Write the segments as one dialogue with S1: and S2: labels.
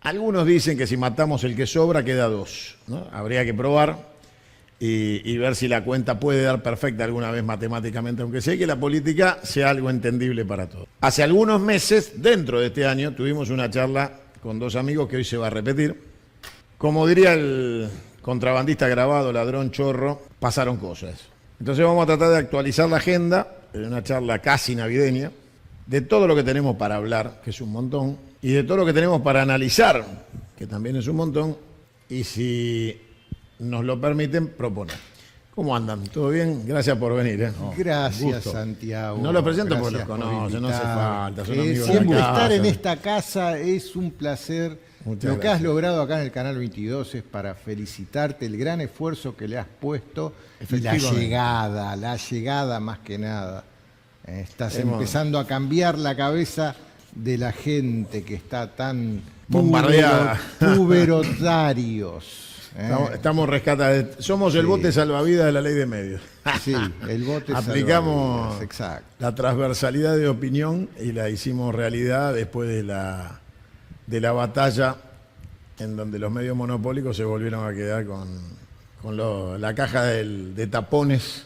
S1: Algunos dicen que si matamos el que sobra queda 2, ¿no? Habría que probar y ver si la cuenta puede dar perfecta alguna vez matemáticamente, aunque sé que la política sea algo entendible para todos. Hace algunos meses, dentro de este año, tuvimos una charla con 2 amigos que hoy se va a repetir. Como diría el contrabandista grabado, ladrón chorro, pasaron cosas. Entonces vamos a tratar de actualizar la agenda en una charla casi navideña, de todo lo que tenemos para hablar, que es un montón, y de todo lo que tenemos para analizar, que también es un montón, y si nos lo permiten, proponer. ¿Cómo andan? ¿Todo bien? Gracias por venir.
S2: No, gracias, Santiago.
S1: No los presento porque los conocen, no hace falta. Son amigos de
S2: siempre
S1: la casa.
S2: Estar en esta casa es un placer.
S1: Muchas
S2: lo que
S1: gracias.
S2: has logrado acá en el Canal 22 es para felicitarte el gran esfuerzo que le has puesto y la llegada más que nada. Estás empezando a cambiar la cabeza de la gente que está tan
S1: bombardeada.
S2: puberotarios.
S1: Estamos rescatados. Somos el bote salvavidas de la ley de medios.
S2: Sí, el bote
S1: aplicamos
S2: salvavidas, exacto.
S1: La transversalidad de opinión y la hicimos realidad después de la batalla en donde los medios monopólicos se volvieron a quedar con la caja de tapones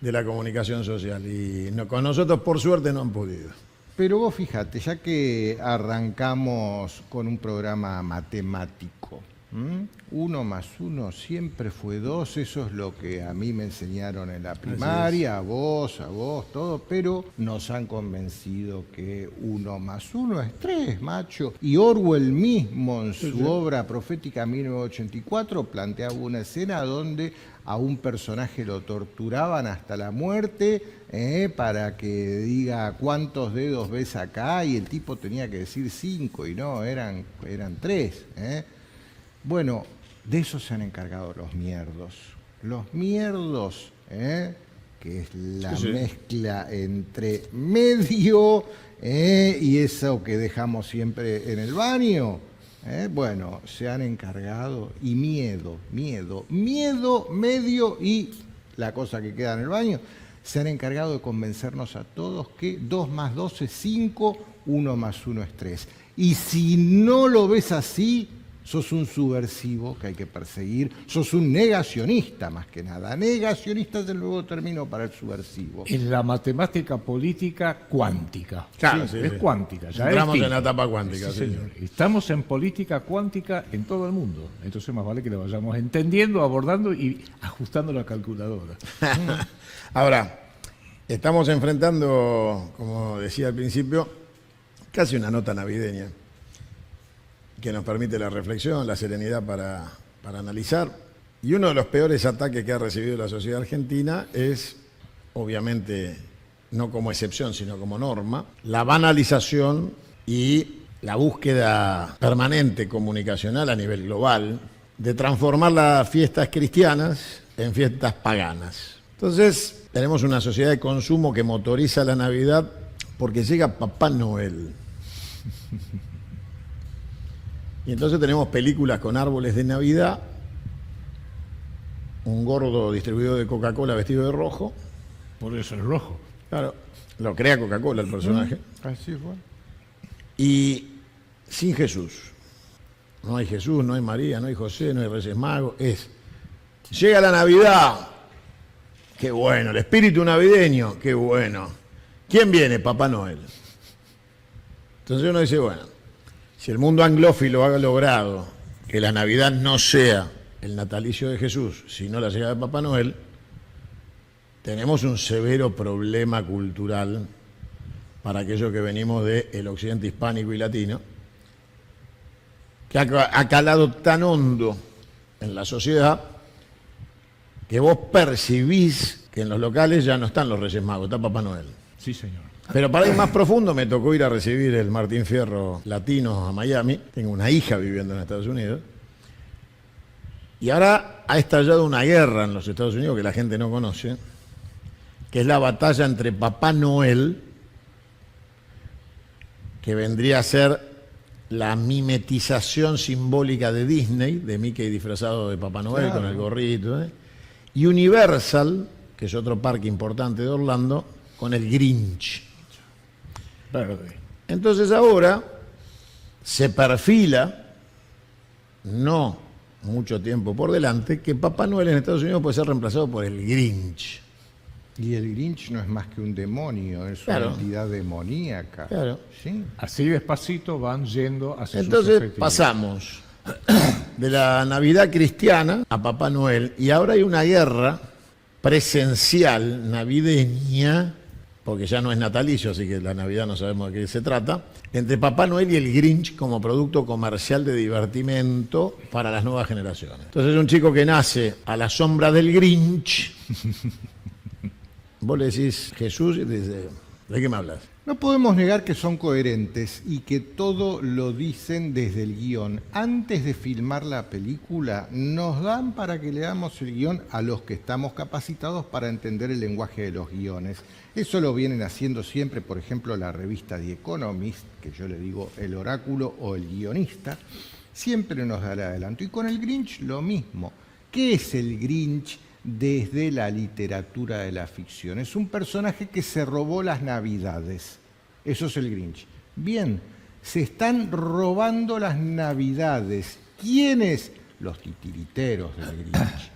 S1: de la comunicación social. Y con nosotros, por suerte, no han podido.
S2: Pero vos fíjate, ya que arrancamos con un programa matemático, 1 más 1 siempre fue 2, eso es lo que a mí me enseñaron en la primaria, a vos, todo, pero nos han convencido que 1 más 1 es 3, macho. Y Orwell mismo, en su obra profética 1984, planteaba una escena donde a un personaje lo torturaban hasta la muerte para que diga cuántos dedos ves acá, y el tipo tenía que decir 5 y no, eran 3. Bueno, de eso se han encargado los mierdos. Los mierdos, que es la mezcla entre medio y eso que dejamos siempre en el baño. Bueno, se han encargado, y miedo, medio y la cosa que queda en el baño, se han encargado de convencernos a todos que 2 más 2 es 5, 1 más 1 es 3. Y si no lo ves así, sos un subversivo que hay que perseguir, sos un negacionista más que nada. Negacionista es el nuevo término para el subversivo.
S3: Es la matemática política cuántica.
S1: Claro,
S3: es cuántica. Ya
S1: entramos
S3: es
S1: en la etapa cuántica.
S3: Sí, señor. Estamos en política cuántica en todo el mundo. Entonces más vale que la vayamos entendiendo, abordando y ajustando la calculadora.
S1: Ahora, estamos enfrentando, como decía al principio, casi una nota navideña, que nos permite la reflexión, la serenidad para analizar. Y uno de los peores ataques que ha recibido la sociedad argentina es, obviamente, no como excepción, sino como norma, la banalización y la búsqueda permanente comunicacional a nivel global de transformar las fiestas cristianas en fiestas paganas. Entonces, tenemos una sociedad de consumo que motoriza la Navidad porque llega Papá Noel. Y entonces tenemos películas con árboles de Navidad, un gordo distribuidor de Coca-Cola vestido de rojo.
S3: Por eso es rojo.
S1: Claro, lo crea Coca-Cola el personaje.
S2: Así fue.
S1: Y sin Jesús. No hay Jesús, no hay María, no hay José, no hay Reyes Magos. Llega la Navidad. Qué bueno, el espíritu navideño, qué bueno. ¿Quién viene? Papá Noel. Entonces uno dice, bueno, si el mundo anglófilo ha logrado que la Navidad no sea el natalicio de Jesús, sino la llegada de Papá Noel, tenemos un severo problema cultural para aquellos que venimos del occidente hispánico y latino, que ha calado tan hondo en la sociedad que vos percibís que en los locales ya no están los Reyes Magos, está Papá Noel.
S3: Sí, señor.
S1: Pero para ir más profundo me tocó ir a recibir el Martín Fierro Latino a Miami. Tengo una hija viviendo en Estados Unidos. Y ahora ha estallado una guerra en los Estados Unidos que la gente no conoce, que es la batalla entre Papá Noel, que vendría a ser la mimetización simbólica de Disney, de Mickey disfrazado de Papá Noel, claro, con el gorrito, y Universal, que es otro parque importante de Orlando, con el Grinch.
S3: Verde.
S1: Entonces ahora se perfila no mucho tiempo por delante, que Papá Noel en Estados Unidos puede ser reemplazado por el Grinch.
S2: Y el Grinch no es más que un demonio, es
S1: Claro.
S2: una entidad demoníaca.
S1: Claro.
S2: ¿Sí?
S3: Así despacito van yendo hacia sus
S1: Entonces
S3: objetivos.
S1: pasamos de la Navidad cristiana a Papá Noel y ahora hay una guerra presencial navideña, porque ya no es natalicio, así que la Navidad no sabemos de qué se trata, entre Papá Noel y el Grinch como producto comercial de divertimento para las nuevas generaciones. Entonces un chico que nace a la sombra del Grinch, vos le decís Jesús y te dice, ¿de qué me hablas?
S2: No podemos negar que son coherentes y que todo lo dicen desde el guión. Antes de filmar la película, nos dan para que leamos el guión a los que estamos capacitados para entender el lenguaje de los guiones. Eso lo vienen haciendo siempre, por ejemplo, la revista The Economist, que yo le digo el oráculo o el guionista, siempre nos da el adelanto. Y con el Grinch lo mismo. ¿Qué es el Grinch desde la literatura de la ficción? Es un personaje que se robó las Navidades. Eso es el Grinch. Bien, se están robando las Navidades. ¿Quiénes? Los titiriteros del Grinch.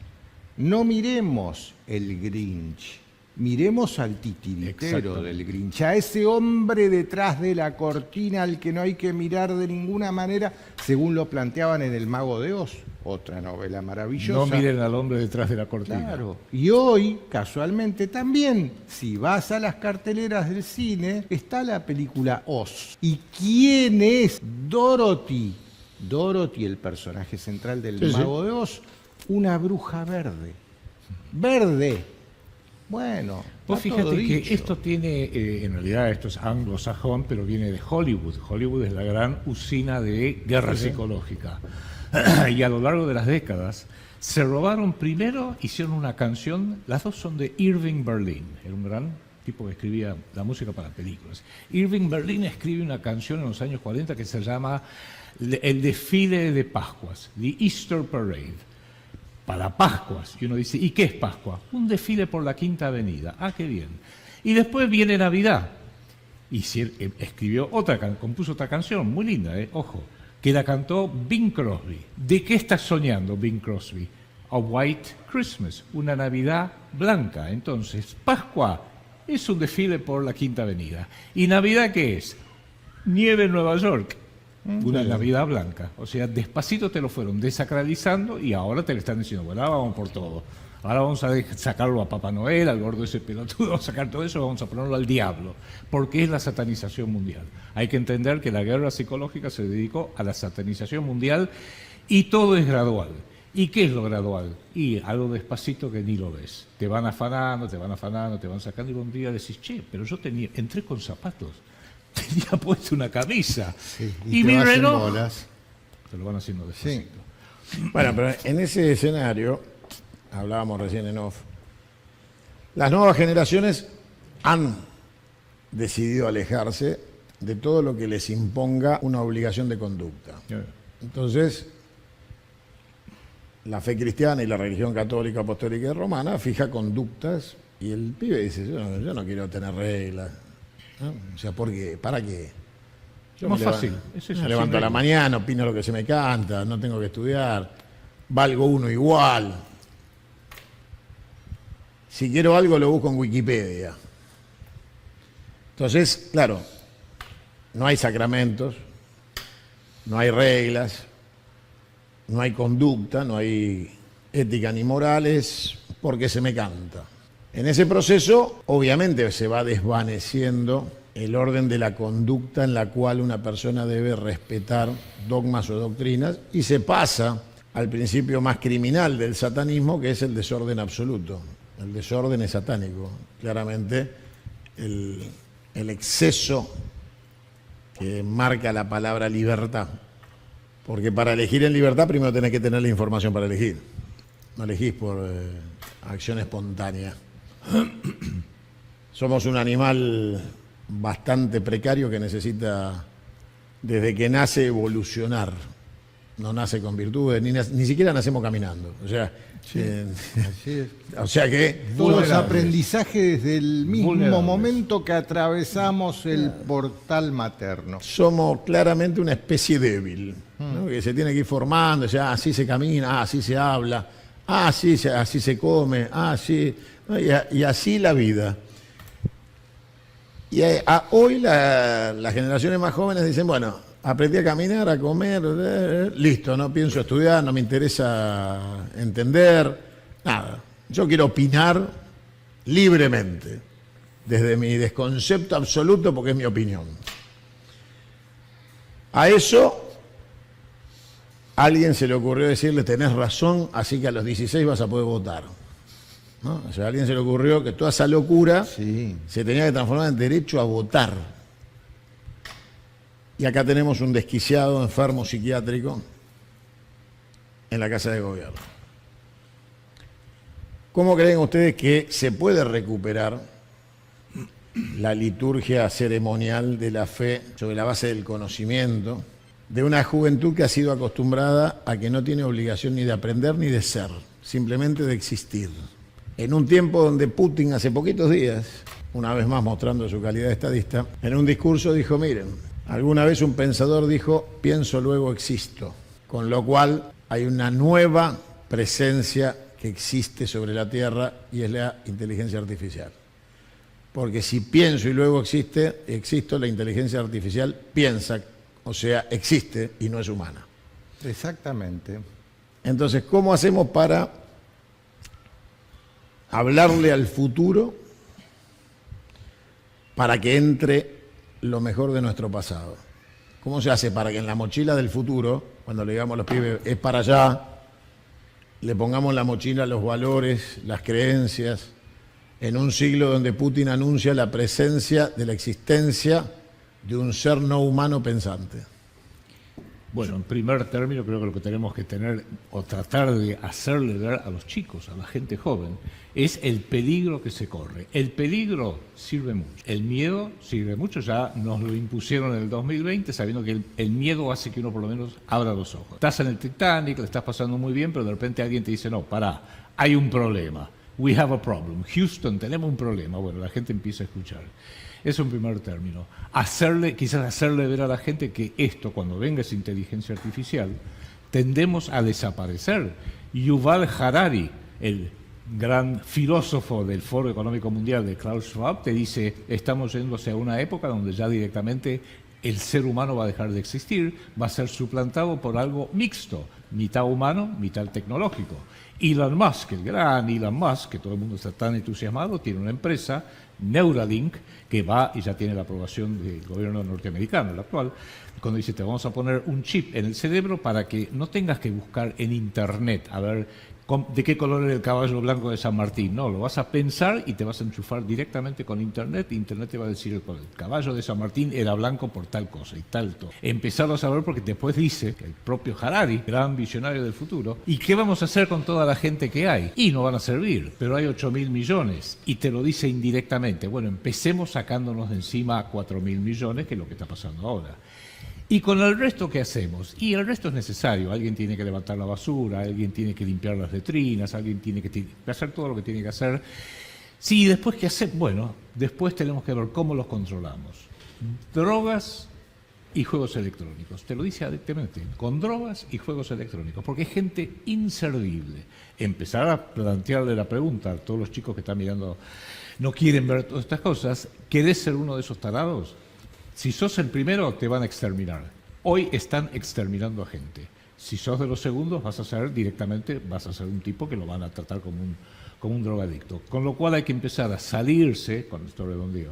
S2: No miremos el Grinch, miremos al titiritero
S3: Exactamente.
S2: del Grinch, a ese hombre detrás de la cortina al que no hay que mirar de ninguna manera, según lo planteaban en El Mago de Oz, otra novela maravillosa.
S3: No miren al hombre detrás de la cortina.
S2: Claro. Y hoy, casualmente también, si vas a las carteleras del cine, está la película Oz. ¿Y quién es Dorothy? Dorothy, el personaje central del
S1: Sí, sí.
S2: Mago de Oz, una bruja verde. Verde. Bueno,
S3: Vos
S2: está todo
S3: fíjate que
S2: dicho.
S3: esto tiene, en realidad esto es anglosajón, pero viene de Hollywood. Hollywood es la gran usina de guerra psicológica. Y a lo largo de las décadas se robaron primero, hicieron una canción, las dos son de Irving Berlin, era un gran tipo que escribía la música para películas. Irving Berlin escribe una canción en los años 40 que se llama El desfile de Pascuas, The Easter Parade. Para Pascuas. Y uno dice, ¿y qué es Pascua? Un desfile por la Quinta Avenida. Ah, qué bien. Y después viene Navidad. Y escribió compuso otra canción, muy linda, ojo, que la cantó Bing Crosby. ¿De qué estás soñando, Bing Crosby? A White Christmas, una Navidad blanca. Entonces, Pascua es un desfile por la Quinta Avenida. ¿Y Navidad qué es? Nieve en Nueva York. Una Navidad blanca. O sea, despacito te lo fueron desacralizando y ahora te le están diciendo, bueno, ahora vamos por todo. Ahora vamos a sacarlo a Papá Noel, al gordo ese pelotudo, vamos a sacar todo eso, vamos a ponerlo al diablo. Porque es la satanización mundial. Hay que entender que la guerra psicológica se dedicó a la satanización mundial y todo es gradual. ¿Y qué es lo gradual? Y algo despacito que ni lo ves. Te van afanando, te van sacando y un día decís, che, pero yo entré con zapatos. Tenía puesto una camisa.
S2: Sí,
S3: y
S2: te
S3: mi
S2: vas en
S3: reloj.
S2: bolas.
S3: Te lo van haciendo despacito.
S1: Bueno, pero en ese escenario, hablábamos recién en off, las nuevas generaciones han decidido alejarse de todo lo que les imponga una obligación de conducta. Entonces, la fe cristiana y la religión católica, apostólica y romana fija conductas y el pibe dice, yo no quiero tener reglas. ¿No? O sea, ¿por qué? ¿Para qué? Yo
S3: Más
S1: me
S3: fácil.
S1: levanto-
S3: Es eso,
S1: me levanto a la
S3: sin
S1: mañana, opino lo que se me canta, no tengo que estudiar, valgo uno igual. Si quiero algo lo busco en Wikipedia. Entonces, claro, no hay sacramentos, no hay reglas, no hay conducta, no hay ética ni morales, porque se me canta. En ese proceso, obviamente, se va desvaneciendo el orden de la conducta en la cual una persona debe respetar dogmas o doctrinas y se pasa al principio más criminal del satanismo, que es el desorden absoluto. El desorden es satánico. Claramente, el exceso que marca la palabra libertad. Porque para elegir en libertad primero tenés que tener la información para elegir. No elegís por acción espontánea. Somos un animal bastante precario que necesita, desde que nace, evolucionar. No nace con virtudes, ni siquiera nacemos caminando. O sea,
S2: Así es.
S1: o sea que
S2: Todos los
S3: Vulnerable.
S2: aprendizajes desde el mismo
S3: Vulnerables.
S2: momento que atravesamos el portal materno.
S1: somos claramente una especie débil. ¿no? Que se tiene que ir formando, o sea, así se camina, así se habla, así se come, así, ¿no? Y así la vida. Y hoy las generaciones más jóvenes dicen, bueno, aprendí a caminar, a comer, listo, no pienso estudiar, no me interesa entender, nada. Yo quiero opinar libremente, desde mi desconcepto absoluto, porque es mi opinión. A eso, a alguien se le ocurrió decirle, tenés razón, así que a los 16 vas a poder votar. ¿No? O sea, a alguien se le ocurrió que toda esa locura se tenía que transformar en derecho a votar. Y acá tenemos un desquiciado enfermo psiquiátrico en la Casa de Gobierno. ¿Cómo creen ustedes que se puede recuperar la liturgia ceremonial de la fe sobre la base del conocimiento de una juventud que ha sido acostumbrada a que no tiene obligación ni de aprender ni de ser, simplemente de existir? En un tiempo donde Putin, hace poquitos días, una vez más mostrando su calidad de estadista, en un discurso dijo, miren, alguna vez un pensador dijo, pienso luego existo, con lo cual hay una nueva presencia que existe sobre la Tierra y es la inteligencia artificial. Porque si pienso y luego existo, la inteligencia artificial piensa, o sea, existe y no es humana.
S2: Exactamente.
S1: Entonces, ¿cómo hacemos para hablarle al futuro para que entre lo mejor de nuestro pasado? ¿Cómo se hace para que en la mochila del futuro, cuando le digamos a los pibes, es para allá, le pongamos en la mochila los valores, las creencias, en un siglo donde Putin anuncia la presencia de la existencia de un ser no humano pensante?
S3: Bueno, en primer término creo que lo que tenemos que tener o tratar de hacerle ver a los chicos, a la gente joven, es el peligro que se corre. El peligro sirve mucho, el miedo sirve mucho, ya nos lo impusieron en el 2020 sabiendo que el miedo hace que uno por lo menos abra los ojos. Estás en el Titanic, le estás pasando muy bien, pero de repente alguien te dice, no, pará, hay un problema, we have a problem, Houston, tenemos un problema. Bueno, la gente empieza a escuchar. Eso en primer término. Quizás hacerle ver a la gente que esto, cuando venga esa inteligencia artificial, tendemos a desaparecer. Yuval Harari, el gran filósofo del Foro Económico Mundial de Klaus Schwab, te dice, estamos yendo hacia una época donde ya directamente el ser humano va a dejar de existir, va a ser suplantado por algo mixto, mitad humano, mitad tecnológico. Elon Musk, el gran Elon Musk, que todo el mundo está tan entusiasmado, tiene una empresa, Neuralink, que va y ya tiene la aprobación del gobierno norteamericano, el actual, cuando dice te vamos a poner un chip en el cerebro para que no tengas que buscar en internet a ver de qué color era el caballo blanco de San Martín. No, lo vas a pensar y te vas a enchufar directamente con internet. Internet te va a decir el caballo de San Martín era blanco por tal cosa y tal. Empezarlo a saber porque después dice que el propio Harari, gran visionario del futuro, ¿y qué vamos a hacer con toda la gente que hay? Y no van a servir, pero hay 8.000 millones y te lo dice indirectamente. Bueno, empecemos sacándonos de encima 4.000 millones, que es lo que está pasando ahora. ¿Y con el resto qué hacemos? Y el resto es necesario. Alguien tiene que levantar la basura, alguien tiene que limpiar las letrinas, alguien tiene que hacer todo lo que tiene que hacer. Sí, después qué hacer. Bueno, después tenemos que ver cómo los controlamos. Drogas y juegos electrónicos. Te lo dice directamente, con drogas y juegos electrónicos, porque es gente inservible. Empezar a plantearle la pregunta a todos los chicos que están mirando, no quieren ver todas estas cosas. ¿Querés ser uno de esos tarados? Si sos el primero, te van a exterminar. Hoy están exterminando a gente. Si sos de los segundos, vas a ser un tipo que lo van a tratar como un drogadicto. Con lo cual hay que empezar a salirse, con esto redondeo,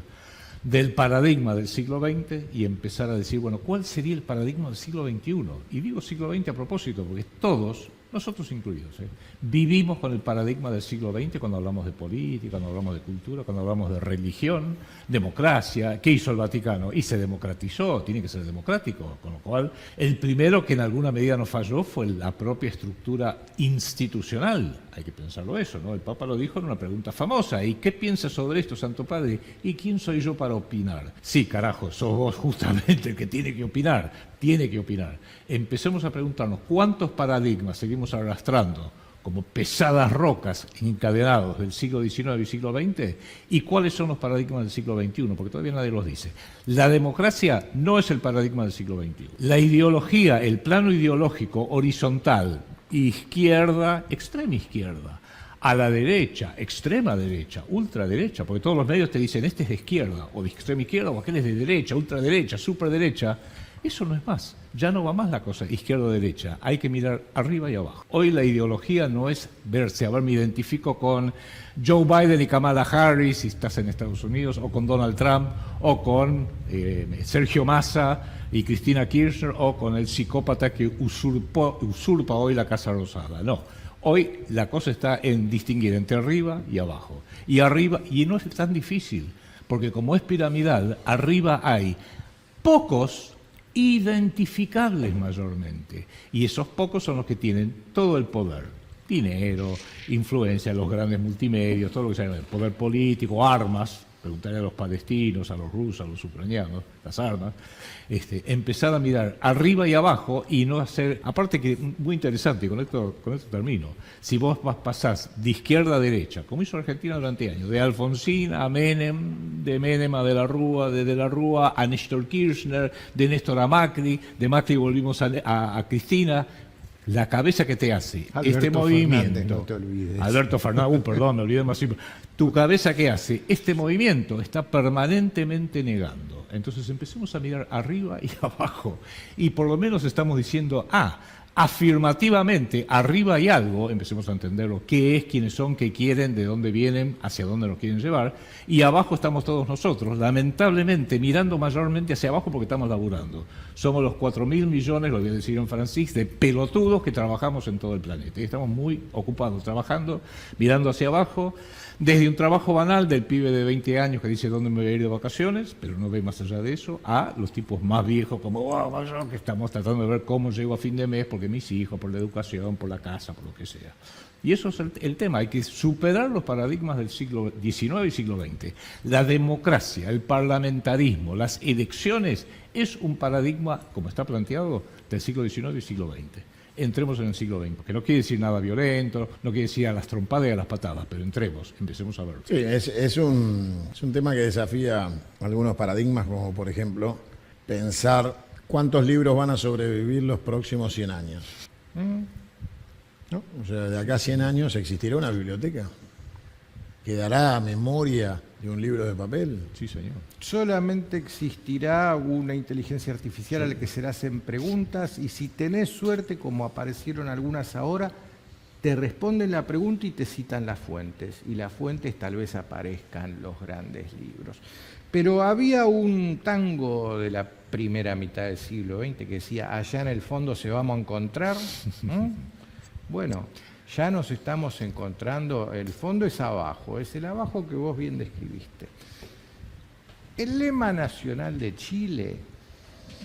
S3: del paradigma del siglo XX y empezar a decir, bueno, ¿cuál sería el paradigma del siglo XXI? Y digo siglo XX a propósito, porque todos, nosotros incluidos, vivimos con el paradigma del siglo XX cuando hablamos de política, cuando hablamos de cultura, cuando hablamos de religión, democracia. ¿Qué hizo el Vaticano? Y se democratizó, tiene que ser democrático, con lo cual el primero que en alguna medida nos falló fue la propia estructura institucional. Hay que pensarlo eso, ¿no? El Papa lo dijo en una pregunta famosa, ¿y qué piensas sobre esto, Santo Padre? ¿Y quién soy yo para opinar? Sí, carajo, sos vos justamente el que tiene que opinar. Empecemos a preguntarnos cuántos paradigmas seguimos arrastrando como pesadas rocas encadenados del siglo XIX y siglo XX, y cuáles son los paradigmas del siglo XXI, porque todavía nadie los dice. La democracia no es el paradigma del siglo XXI. La ideología, el plano ideológico horizontal, izquierda, extrema izquierda, a la derecha, extrema derecha, ultraderecha, porque todos los medios te dicen este es de izquierda, o de extrema izquierda, o aquel es de derecha, ultraderecha, superderecha. Eso no es más, ya no va más la cosa izquierda o derecha, hay que mirar arriba y abajo. Hoy la ideología no es verse, a ver, me identifico con Joe Biden y Kamala Harris, si estás en Estados Unidos, o con Donald Trump, o con Sergio Massa y Cristina Kirchner, o con el psicópata que usurpa hoy la Casa Rosada. No, hoy la cosa está en distinguir entre arriba y abajo. Y arriba, y no es tan difícil, porque como es piramidal, arriba hay pocos identificables mayormente, y esos pocos son los que tienen todo el poder, dinero, influencia, los grandes multimedios, todo lo que sea, el poder político, armas, preguntarle a los palestinos, a los rusos, a los ucranianos, las armas, empezar a mirar arriba y abajo y no hacer, aparte que muy interesante, y con esto termino, si vos pasás de izquierda a derecha, como hizo Argentina durante años, de Alfonsín a Menem, de Menem a De la Rúa a Néstor Kirchner, de Néstor a Macri, de Macri volvimos a Cristina, la cabeza que te hace este movimiento,
S2: Fernández, no te olvides.
S3: Alberto Fernández, perdón, me olvidé más. Tu cabeza que hace este movimiento está permanentemente negando. Entonces empecemos a mirar arriba y abajo. Y por lo menos estamos diciendo, afirmativamente, arriba hay algo, empecemos a entenderlo, qué es, quiénes son, qué quieren, de dónde vienen, hacia dónde nos quieren llevar, y abajo estamos todos nosotros, lamentablemente mirando mayormente hacia abajo porque estamos laburando. Somos los 4.000 millones, lo voy a decir en francés, de pelotudos que trabajamos en todo el planeta, y estamos muy ocupados trabajando, mirando hacia abajo, desde un trabajo banal del pibe de 20 años que dice dónde me voy a ir de vacaciones, pero no ve más allá de eso, a los tipos más viejos como que estamos tratando de ver cómo llego a fin de mes porque mis hijos, por la educación, por la casa, por lo que sea. Y eso es el tema, hay que superar los paradigmas del siglo XIX y siglo XX. La democracia, el parlamentarismo, las elecciones es un paradigma, como está planteado, del siglo XIX y siglo XX. Entremos en el siglo XX, que no quiere decir nada violento, no quiere decir a las trompadas y a las patadas, pero empecemos a verlo.
S1: Sí, es un tema que desafía algunos paradigmas, como por ejemplo pensar cuántos libros van a sobrevivir los próximos 100 años. ¿No? O sea, de acá a 100 años existirá una biblioteca. ¿Quedará memoria de un libro de papel?
S3: Sí, señor.
S2: Solamente existirá una inteligencia artificial a la que se le hacen preguntas y si tenés suerte, como aparecieron algunas ahora, te responden la pregunta y te citan las fuentes. Y las fuentes tal vez aparezcan los grandes libros. Pero había un tango de la primera mitad del siglo XX que decía, allá en el fondo se vamos a encontrar. Bueno, ya nos estamos encontrando, el fondo es abajo, es el abajo que vos bien describiste. El lema nacional de Chile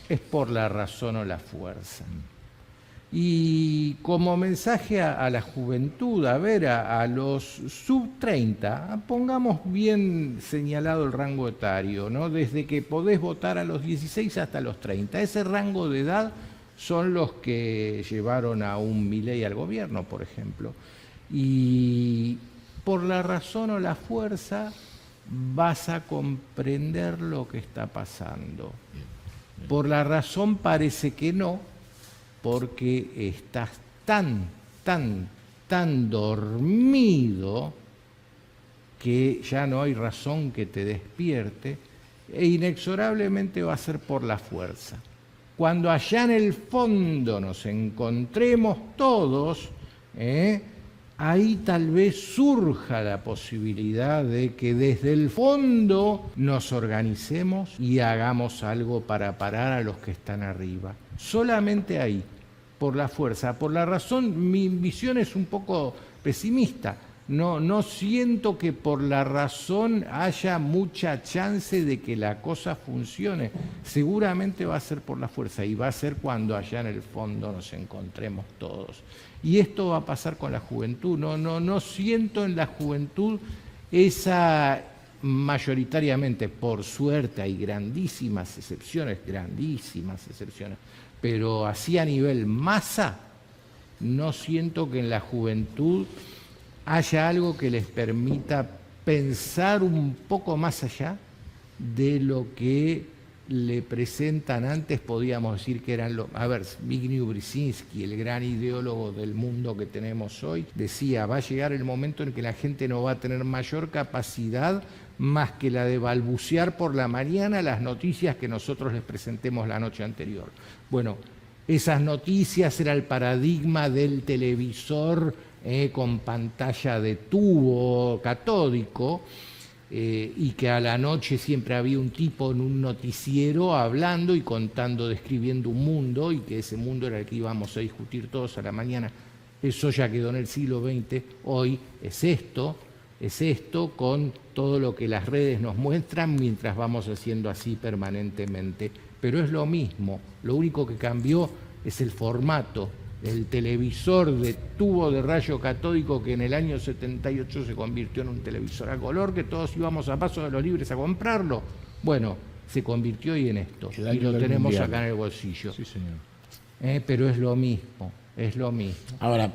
S2: es por la razón o la fuerza. Y como mensaje a la juventud, a los sub-30, pongamos bien señalado el rango etario, ¿no? Desde que podés votar a los 16 hasta los 30. Ese rango de edad son los que llevaron a un Milei al gobierno, por ejemplo. Y por la razón o la fuerza vas a comprender lo que está pasando. Por la razón parece que no, porque estás tan dormido que ya no hay razón que te despierte e inexorablemente va a ser por la fuerza. Cuando allá en el fondo nos encontremos todos, ahí tal vez surja la posibilidad de que desde el fondo nos organicemos y hagamos algo para parar a los que están arriba. Solamente ahí, por la fuerza. Por la razón, mi visión es un poco pesimista. No siento que por la razón haya mucha chance de que la cosa funcione. Seguramente va a ser por la fuerza y va a ser cuando allá en el fondo nos encontremos todos. Y esto va a pasar con la juventud. No siento en la juventud esa, mayoritariamente, por suerte, hay grandísimas excepciones, pero así a nivel masa, no siento que en la juventud haya algo que les permita pensar un poco más allá de lo que le presentan antes, podíamos decir que eran los... A ver, Zbigniew Brzezinski, el gran ideólogo del mundo que tenemos hoy, decía, va a llegar el momento en que la gente no va a tener mayor capacidad más que la de balbucear por la mañana las noticias que nosotros les presentemos la noche anterior. Bueno, esas noticias era el paradigma del televisor con pantalla de tubo catódico, y que a la noche siempre había un tipo en un noticiero hablando y contando, describiendo un mundo, y que ese mundo era el que íbamos a discutir todos a la mañana. Eso ya quedó en el siglo XX. Hoy es esto con todo lo que las redes nos muestran mientras vamos haciendo así permanentemente. Pero es lo mismo, lo único que cambió es el formato. El televisor de tubo de rayo catódico que en el año 78 se convirtió en un televisor a color, que todos íbamos a Paso de los Libres a comprarlo. Bueno, se convirtió hoy en esto, y lo tenemos mundial acá en el bolsillo.
S3: Sí, señor.
S2: Pero es lo mismo, es lo mismo.
S1: Ahora,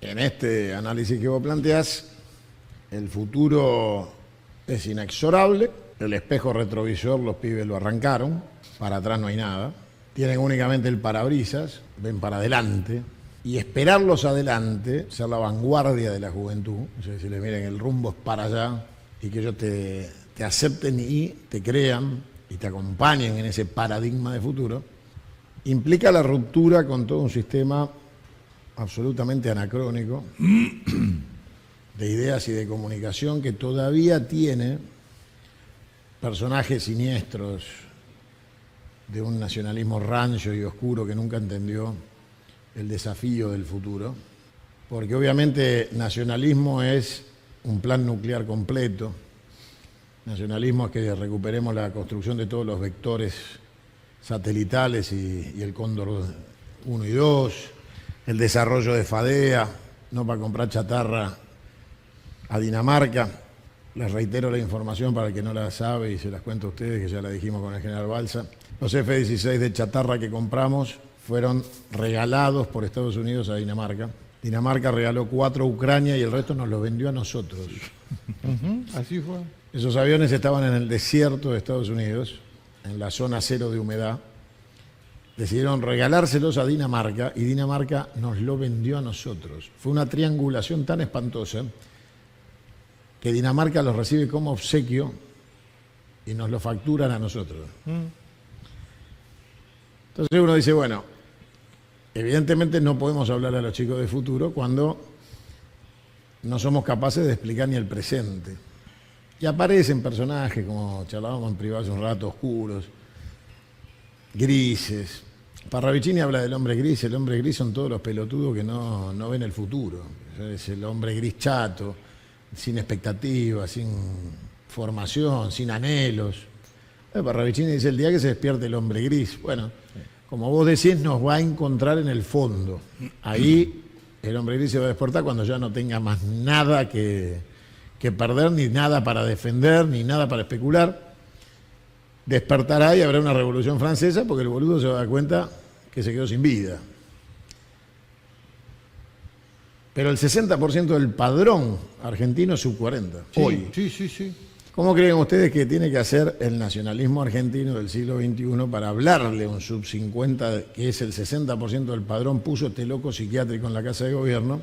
S1: en este análisis que vos planteás, el futuro es inexorable, el espejo retrovisor los pibes lo arrancaron, para atrás no hay nada. Tienen únicamente el parabrisas, ven para adelante, y esperarlos adelante, ser la vanguardia de la juventud, o sea, decirle, miren, el rumbo es para allá, y que ellos te acepten y te crean y te acompañen en ese paradigma de futuro, implica la ruptura con todo un sistema absolutamente anacrónico de ideas y de comunicación que todavía tiene personajes siniestros de un nacionalismo rancio y oscuro que nunca entendió el desafío del futuro, porque obviamente nacionalismo es un plan nuclear completo, nacionalismo es que recuperemos la construcción de todos los vectores satelitales y el Cóndor 1 y 2, el desarrollo de FADEA, no para comprar chatarra a Dinamarca. Les reitero la información para el que no la sabe y se las cuento a ustedes, que ya la dijimos con el general Balsa. Los F-16 de chatarra que compramos fueron regalados por Estados Unidos a Dinamarca. Dinamarca regaló 4 a Ucrania y el resto nos los vendió a nosotros.
S2: Así fue.
S1: Esos aviones estaban en el desierto de Estados Unidos, en la zona cero de humedad. Decidieron regalárselos a Dinamarca y Dinamarca nos lo vendió a nosotros. Fue una triangulación tan espantosa que Dinamarca los recibe como obsequio y nos lo facturan a nosotros. Entonces uno dice, bueno, evidentemente no podemos hablar a los chicos de futuro cuando no somos capaces de explicar ni el presente. Y aparecen personajes, como charlábamos en privado hace un rato, oscuros, grises. Parravicini habla del hombre gris. El hombre gris son todos los pelotudos que no ven el futuro. Es el hombre gris chato, sin expectativas, sin formación, sin anhelos. Parravicini dice, el día que se despierte el hombre gris, bueno, como vos decís, nos va a encontrar en el fondo. Ahí el hombre gris se va a despertar cuando ya no tenga más nada que perder, ni nada para defender, ni nada para especular. Despertará y habrá una revolución francesa porque el boludo se va a dar cuenta que se quedó sin vida. Pero el 60% del padrón argentino es sub-40, hoy.
S2: Sí.
S1: ¿Cómo creen ustedes que tiene que hacer el nacionalismo argentino del siglo XXI para hablarle a un sub-50, que es el 60% del padrón, puso este loco psiquiátrico en la Casa de Gobierno,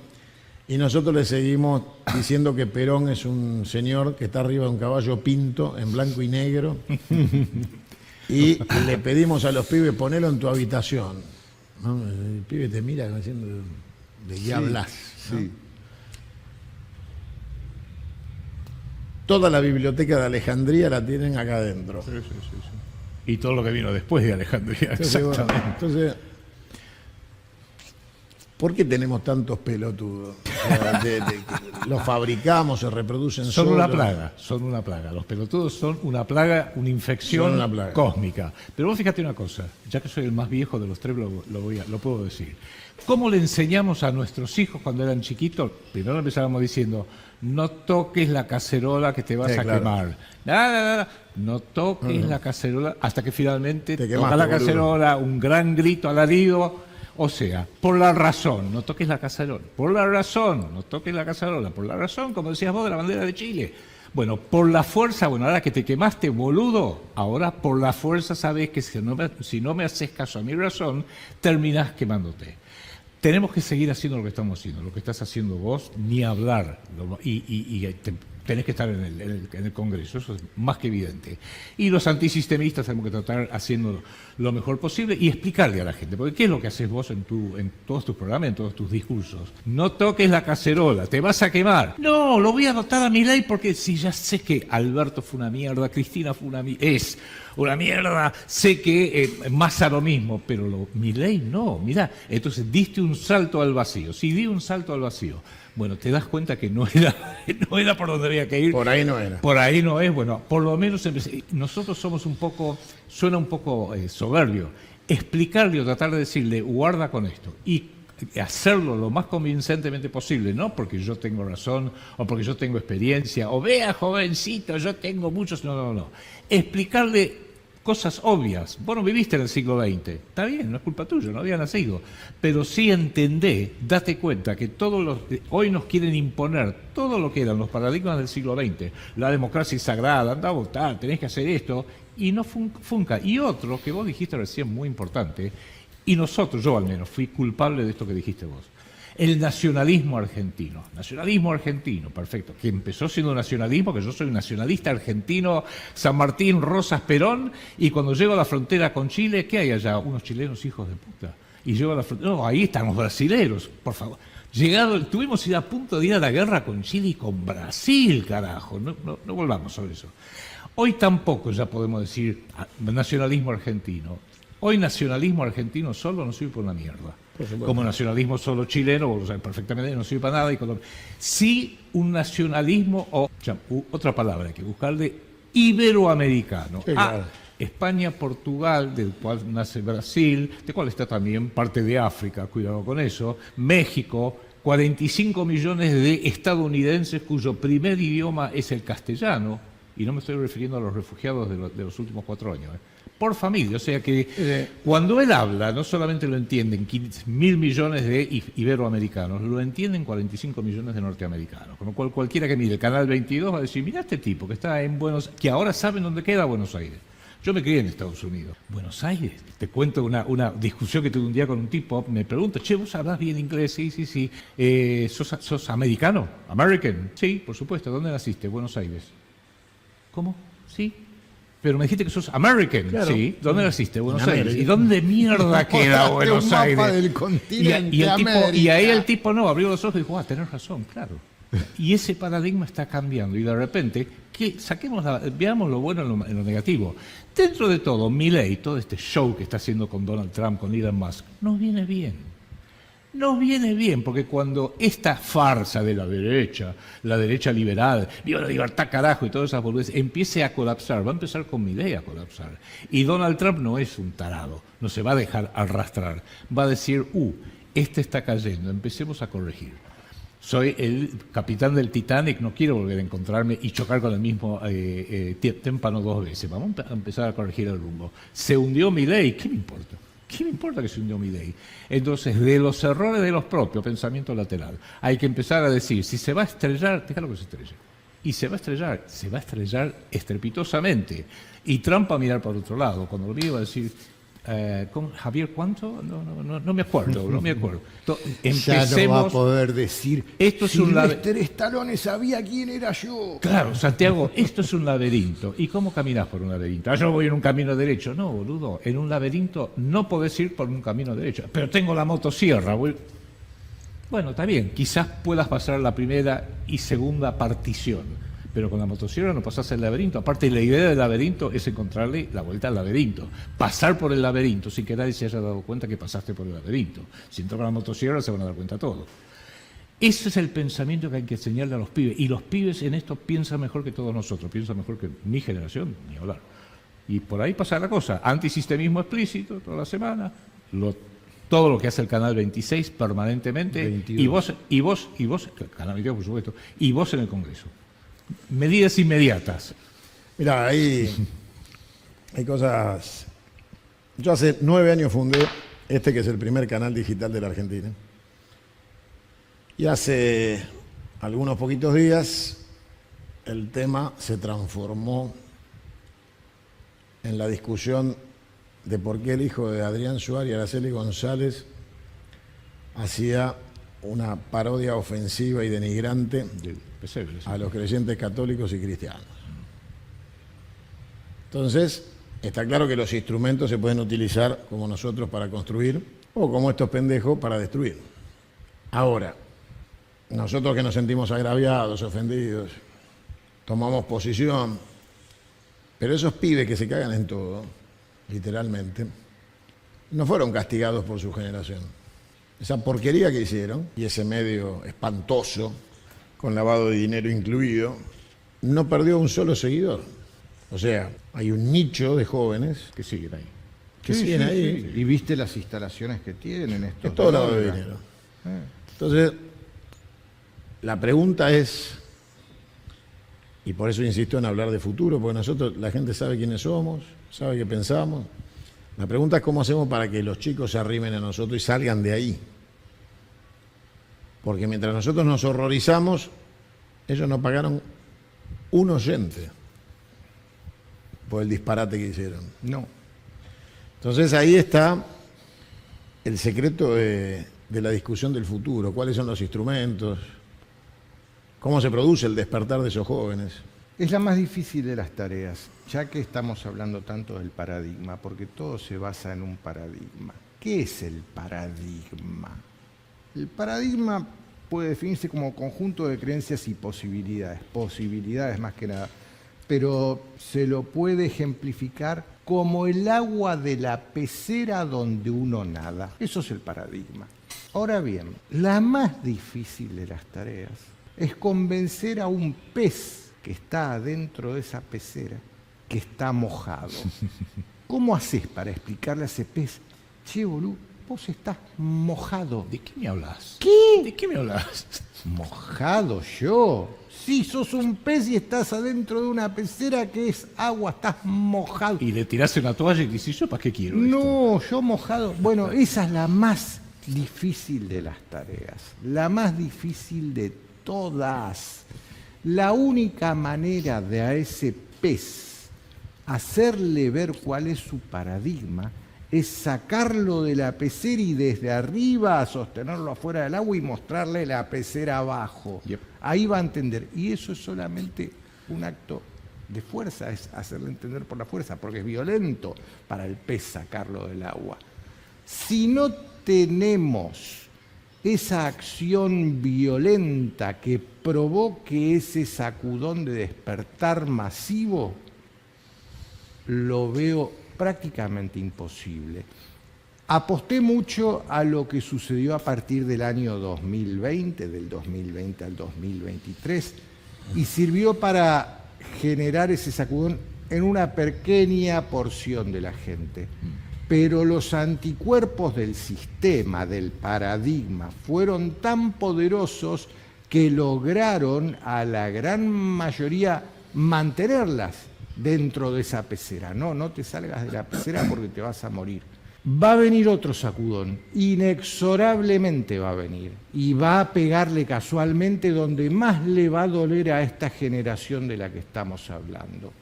S1: y nosotros le seguimos diciendo que Perón es un señor que está arriba de un caballo pinto en blanco y negro, y le pedimos a los pibes, ponelo en tu habitación? ¿No? El pibe te mira diciendo, ¿de qué hablas? ¿No?
S2: Sí.
S1: Toda la biblioteca de Alejandría la tienen acá adentro.
S3: Sí. Y todo lo que vino después de Alejandría, exactamente.
S1: Entonces, ¿por qué tenemos tantos pelotudos? O sea, los fabricamos, se reproducen
S3: Son
S1: solos.
S3: son una plaga. Los pelotudos son una plaga, una infección
S1: Son una plaga.
S3: cósmica. Pero vos fíjate una cosa, ya que soy el más viejo de los tres, lo puedo decir. ¿Cómo le enseñamos a nuestros hijos cuando eran chiquitos? Primero empezábamos diciendo, no toques la cacerola que te vas a quemar. Nada. No toques la cacerola hasta que finalmente
S1: Te
S3: toca
S1: quemaste,
S3: la
S1: boludo.
S3: cacerola, un gran grito alarido. O sea, por la razón, no toques la cacerola. Por la razón, no toques la cacerola. Por la razón, como decías vos, de la bandera de Chile. Bueno, por la fuerza, bueno, ahora que te quemaste, boludo, ahora por la fuerza sabes que si no me haces caso a mi razón, terminás quemándote. Tenemos que seguir haciendo lo que estamos haciendo, lo que estás haciendo vos, ni hablar, tenés que estar en el Congreso, eso es más que evidente. Y los antisistemistas tenemos que tratar haciendo lo mejor posible y explicarle a la gente, porque ¿qué es lo que haces vos en todos tus programas, en todos tus discursos? No toques la cacerola, te vas a quemar. No, lo voy a anotar a mi ley porque si ya sé que Alberto fue una mierda, Cristina fue es una mierda, sé que Massa lo mismo, pero Milei no, mirá, entonces diste un salto al vacío. Si di un salto al vacío, bueno, te das cuenta que no era por donde había que ir.
S1: Por ahí no era.
S3: Por ahí no es, bueno, por lo menos nosotros somos suena un poco soberbio, explicarle o tratar de decirle, guarda con esto, y hacerlo lo más convincentemente posible, no porque yo tengo razón o porque yo tengo experiencia, o vea, jovencito, yo tengo muchos, no. Explicarle cosas obvias. Vos no viviste en el siglo XX, está bien, no es culpa tuya, no había nacido, pero sí entendé, date cuenta que hoy nos quieren imponer todo lo que eran los paradigmas del siglo XX, la democracia es sagrada, anda a votar, tenés que hacer esto, y no funca. Y otro que vos dijiste recién muy importante, y yo al menos, fui culpable de esto que dijiste vos. El nacionalismo argentino, perfecto, que empezó siendo nacionalismo, que yo soy un nacionalista argentino, San Martín, Rosas, Perón, y cuando llego a la frontera con Chile, ¿qué hay allá? Unos chilenos hijos de puta. Y llego a la frontera, no, ahí están los brasileros, por favor. Tuvimos ir a punto de ir a la guerra con Chile y con Brasil, carajo, no volvamos sobre eso. Hoy tampoco ya podemos decir nacionalismo argentino. Hoy nacionalismo argentino solo no sirve por una mierda. Como nacionalismo solo chileno, o sea, perfectamente no sirve para nada. Sí, un nacionalismo, otra palabra, hay que buscarle, iberoamericano.
S1: Sí, claro.
S3: España, Portugal, del cual nace Brasil, de cual está también parte de África, cuidado con eso, México, 45 millones de estadounidenses cuyo primer idioma es el castellano, y no me estoy refiriendo a los refugiados de los últimos 4 años, por familia, o sea que cuando él habla, no solamente lo entienden 1.000 millones de iberoamericanos, lo entienden 45 millones de norteamericanos, con lo cual cualquiera que mire el Canal 22 va a decir, mira este tipo que está en que ahora saben dónde queda Buenos Aires. Yo me crié en Estados Unidos. Buenos Aires, te cuento una discusión que tuve un día con un tipo, me pregunta, che, ¿vos hablas bien inglés? Sí. ¿Sos americano? ¿American? Sí, por supuesto. ¿Dónde naciste? Buenos Aires. ¿Cómo? Sí. Pero me dijiste que sos American, claro. Sí. ¿Dónde naciste? Buenos Aires. ¿Y dónde mierda queda Buenos Aires?
S2: Un mapa del continente
S3: y ahí el tipo abrió los ojos y dijo, tenés razón, claro. Y ese paradigma está cambiando y de repente, veamos lo bueno en lo negativo. Dentro de todo, Milei, todo este show que está haciendo con Donald Trump, con Elon Musk, nos viene bien. Nos viene bien, porque cuando esta farsa de la derecha liberal, viva la libertad carajo y todas esas boludeces, empiece a colapsar, va a empezar con Milei a colapsar. Y Donald Trump no es un tarado, no se va a dejar arrastrar. Va a decir, este está cayendo, empecemos a corregir. Soy el capitán del Titanic, no quiero volver a encontrarme y chocar con el mismo témpano 2 veces. Vamos a empezar a corregir el rumbo. Se hundió Milei, ¿qué me importa? ¿Qué me importa que se hundió Milei? Entonces, de los errores de los propios, pensamiento lateral, hay que empezar a decir, si se va a estrellar, déjalo que se estrelle. Y se va a estrellar estrepitosamente. Y Trump va a mirar por otro lado. Cuando lo mire va a decir, Javier, ¿cuánto? No me acuerdo.
S2: Ya no va a poder decir,
S3: esto es
S2: Sylvester Stallone sabía quién era yo.
S3: Claro, Santiago, esto es un laberinto. ¿Y cómo caminás por un laberinto? Yo voy en un camino derecho. No, boludo, en un laberinto no podés ir por un camino derecho. Pero tengo la motosierra. Bueno, está bien, quizás puedas pasar la primera y segunda partición. Pero con la motosierra no pasás el laberinto. Aparte, la idea del laberinto es encontrarle la vuelta al laberinto. Pasar por el laberinto sin que nadie se haya dado cuenta que pasaste por el laberinto. Si entras con la motosierra se van a dar cuenta todos. Ese es el pensamiento que hay que enseñarle a los pibes. Y los pibes en esto piensan mejor que todos nosotros. Piensan mejor que mi generación, ni hablar. Y por ahí pasa la cosa. Antisistemismo explícito toda la semana. Todo lo que hace el Canal 26 permanentemente. 22. Y vos, Canal 22 por supuesto, y vos en el Congreso. Medidas inmediatas.
S1: Mira, hay cosas. Yo hace 9 años fundé este que es el primer canal digital de la Argentina. Y hace algunos poquitos días el tema se transformó en la discusión de por qué el hijo de Adrián Suárez y Araceli González hacía una parodia ofensiva y denigrante a los creyentes católicos y cristianos. Entonces, está claro que los instrumentos se pueden utilizar como nosotros para construir o como estos pendejos para destruir. Ahora, nosotros que nos sentimos agraviados, ofendidos, tomamos posición, pero esos pibes que se cagan en todo, literalmente, no fueron castigados por su generación. Esa porquería que hicieron, y ese medio espantoso, con lavado de dinero incluido, no perdió un solo seguidor. O sea, hay un nicho de jóvenes
S3: que siguen ahí.
S1: Que siguen ahí.
S2: Sí. Y viste las instalaciones que tienen estos.
S1: Es todo lavado de dinero. Entonces, la pregunta es, y por eso insisto en hablar de futuro, porque nosotros, la gente sabe quiénes somos, sabe qué pensamos. La pregunta es cómo hacemos para que los chicos se arrimen a nosotros y salgan de ahí. Porque mientras nosotros nos horrorizamos, ellos no pagaron un oyente por el disparate que hicieron.
S2: No.
S1: Entonces ahí está el secreto de la discusión del futuro. ¿Cuáles son los instrumentos? ¿Cómo se produce el despertar de esos jóvenes?
S2: Es la más difícil de las tareas, ya que estamos hablando tanto del paradigma, porque todo se basa en un paradigma. ¿Qué es el paradigma? El paradigma puede definirse como conjunto de creencias y posibilidades más que nada, pero se lo puede ejemplificar como el agua de la pecera donde uno nada. Eso es el paradigma. Ahora bien, la más difícil de las tareas es convencer a un pez que está adentro de esa pecera que está mojado. ¿Cómo haces para explicarle a ese pez, che, boludo, vos estás mojado?
S3: ¿De qué me hablas?
S2: ¿Qué?
S3: ¿De qué me hablas?
S2: ¿Mojado yo? Sí, sos un pez y estás adentro de una pecera que es agua, estás mojado.
S3: Y le tiraste una toalla y dices, ¿yo para qué quiero esto?
S2: No, yo mojado. Bueno, esa es la más difícil de las tareas, la más difícil de todas. La única manera de a ese pez hacerle ver cuál es su paradigma es sacarlo de la pecera y desde arriba sostenerlo afuera del agua y mostrarle la pecera abajo.
S3: Yep.
S2: Ahí va a entender. Y eso es solamente un acto de fuerza, es hacerle entender por la fuerza, porque es violento para el pez sacarlo del agua. Si no tenemos esa acción violenta que provoque ese sacudón de despertar masivo, lo veo prácticamente imposible. Aposté mucho a lo que sucedió a partir del año 2020, del 2020 al 2023, y sirvió para generar ese sacudón en una pequeña porción de la gente. Pero los anticuerpos del sistema, del paradigma, fueron tan poderosos que lograron a la gran mayoría mantenerlas dentro de esa pecera. No te salgas de la pecera porque te vas a morir. Va a venir otro sacudón, inexorablemente va a venir, y va a pegarle casualmente donde más le va a doler a esta generación de la que estamos hablando.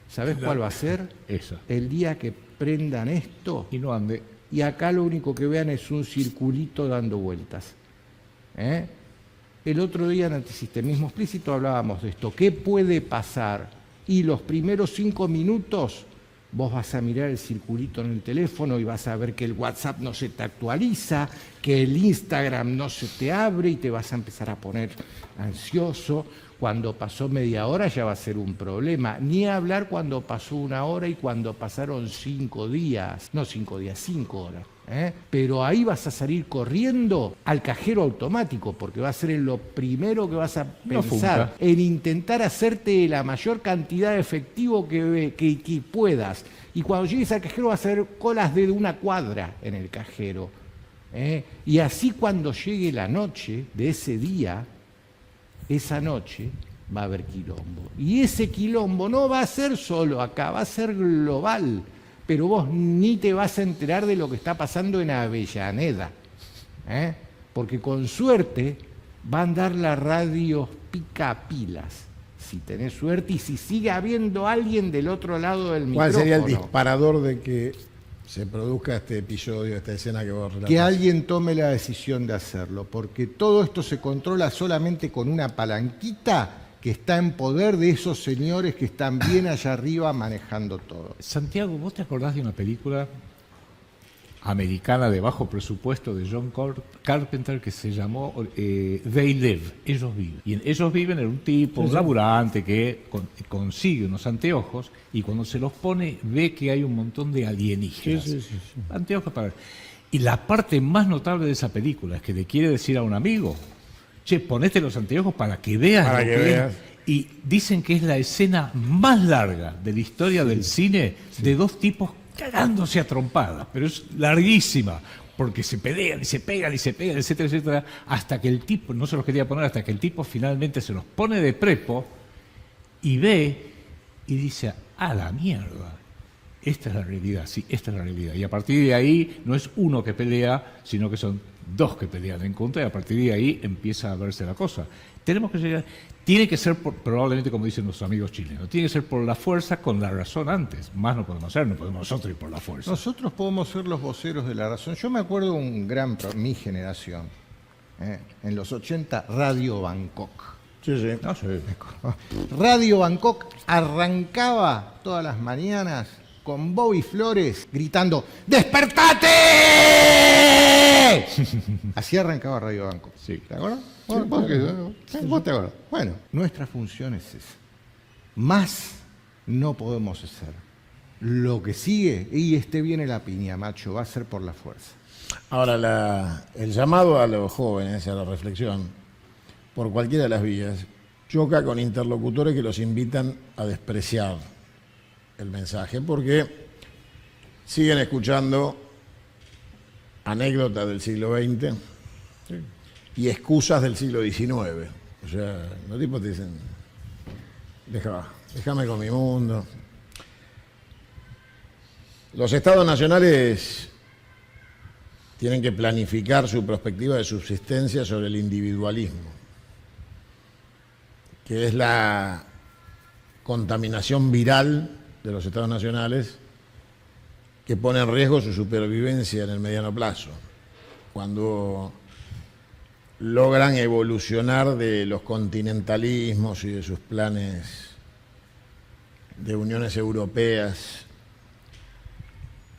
S2: ¿Sabés cuál va a ser?
S3: Esa.
S2: El día que prendan esto
S3: Y no ande.
S2: y acá lo único que vean es un circulito dando vueltas. El otro día en Antisistemismo Explícito hablábamos de esto. ¿Qué puede pasar? Y los primeros 5 minutos vos vas a mirar el circulito en el teléfono y vas a ver que el WhatsApp no se te actualiza, que el Instagram no se te abre y te vas a empezar a poner ansioso. Cuando pasó media hora ya va a ser un problema. Ni hablar cuando pasó 1 hora y cuando pasaron 5 días. No 5 días, 5 horas. Pero ahí vas a salir corriendo al cajero automático porque va a ser en lo primero que vas a pensar, en intentar hacerte la mayor cantidad de efectivo que puedas. Y cuando llegues al cajero vas a hacer colas de 1 cuadra en el cajero. Y así cuando llegue la noche de ese día, esa noche va a haber quilombo. Y ese quilombo no va a ser solo acá, va a ser global. pero vos ni te vas a enterar de lo que está pasando en Avellaneda, ¿eh? Porque con suerte va a andar la radio pica pilas, si tenés suerte y si sigue habiendo alguien del otro lado del micrófono.
S1: ¿Cuál sería el disparador de que se produzca este episodio, esta escena que vos relatás?
S2: Que alguien tome la decisión de hacerlo, porque todo esto se controla solamente con una palanquita que está en poder de esos señores que están bien allá arriba manejando todo.
S3: Santiago, ¿vos te acordás de una película americana de bajo presupuesto de John Carpenter que se llamó They Live, Ellos Viven? Y en Ellos Viven era un tipo, un laburante que consigue unos anteojos y cuando se los pone ve que hay un montón de alienígenas.
S1: Sí.
S3: Anteojos para... Y la parte más notable de esa película es que le quiere decir a un amigo: che, ponete los anteojos para que veas
S1: Para
S3: lo
S1: que
S3: que
S1: veas.
S3: es. Y dicen que es la escena más larga de la historia del cine, de dos tipos cagándose a trompadas, pero es larguísima, porque se pelean y se pegan y se pegan, etcétera, etcétera, hasta que el tipo, no se los quería poner, hasta que el tipo finalmente se los pone de prepo y ve y dice: a la mierda, esta es la realidad, sí, esta es la realidad. Y a partir de ahí no es uno que pelea, sino que son dos que pelean en contra, y a partir de ahí empieza a verse la cosa. Tenemos que llegar, tiene que ser probablemente, como dicen los amigos chilenos, tiene que ser por la fuerza con la razón antes. Más no podemos hacer, no podemos nosotros ir por la fuerza.
S2: Nosotros podemos ser los voceros de la razón. Yo me acuerdo mi generación, en los 80, Radio Bangkok.
S1: Sí.
S3: No sé.
S2: Radio Bangkok arrancaba todas las mañanas con Bobby Flores gritando: ¡Despertate! Así arrancaba Radio Bangkok.
S3: Sí.
S2: ¿Te acuerdas? ¿Vos te acuerdas? Bueno, nuestra función es esa. Más no podemos hacer. Lo que sigue, y viene la piña, macho, va a ser por la fuerza.
S1: Ahora, el llamado a los jóvenes, a la reflexión, por cualquiera de las vías, choca con interlocutores que los invitan a despreciar el mensaje, porque siguen escuchando anécdotas del siglo XX y excusas del siglo XIX. O sea, los tipos te dicen: déjame con mi mundo. Los estados nacionales tienen que planificar su perspectiva de subsistencia sobre el individualismo, que es la contaminación viral de los estados nacionales que pone en riesgo su supervivencia en el mediano plazo. Cuando logran evolucionar de los continentalismos y de sus planes de uniones europeas,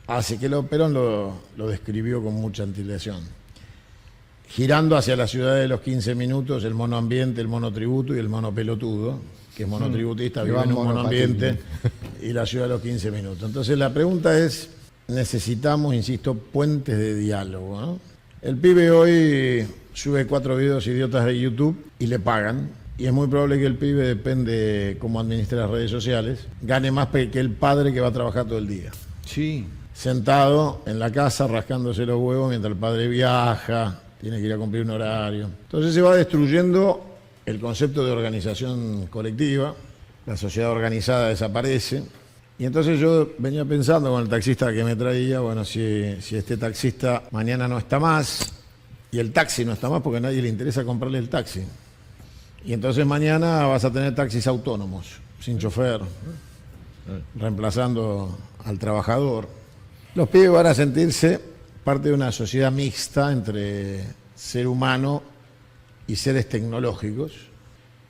S1: hace que Perón lo describió con mucha antelación. Girando hacia la ciudad de los 15 minutos, el monoambiente, el monotributo y el monopelotudo, que es monotributista, vive en un monoambiente, y la ciudad de los 15 minutos. Entonces la pregunta es, necesitamos, insisto, puentes de diálogo, ¿no? El pibe hoy sube 4 videos idiotas de YouTube y le pagan, y es muy probable que el pibe, depende de cómo administre las redes sociales, gane más que el padre que va a trabajar todo el día.
S2: Sí.
S1: Sentado en la casa rascándose los huevos mientras el padre viaja, tiene que ir a cumplir un horario. Entonces se va destruyendo el concepto de organización colectiva, la sociedad organizada desaparece. Y entonces yo venía pensando con el taxista que me traía, bueno, si este taxista mañana no está más, y el taxi no está más porque a nadie le interesa comprarle el taxi. Y entonces mañana vas a tener taxis autónomos, sin chofer, reemplazando al trabajador. Los pibes van a sentirse parte de una sociedad mixta entre ser humano y seres tecnológicos.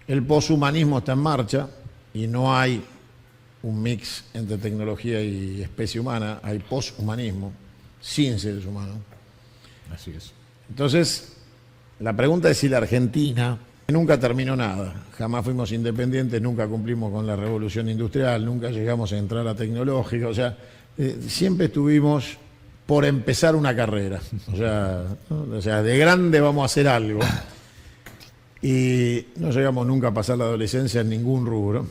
S1: El poshumanismo está en marcha y no hay un mix entre tecnología y especie humana, hay poshumanismo, sin seres humanos.
S3: Así es.
S1: Entonces, la pregunta es si la Argentina nunca terminó nada, jamás fuimos independientes, nunca cumplimos con la revolución industrial, nunca llegamos a entrar a tecnológica, o sea, siempre estuvimos por empezar una carrera, o sea, de grande vamos a hacer algo, y no llegamos nunca a pasar la adolescencia en ningún rubro.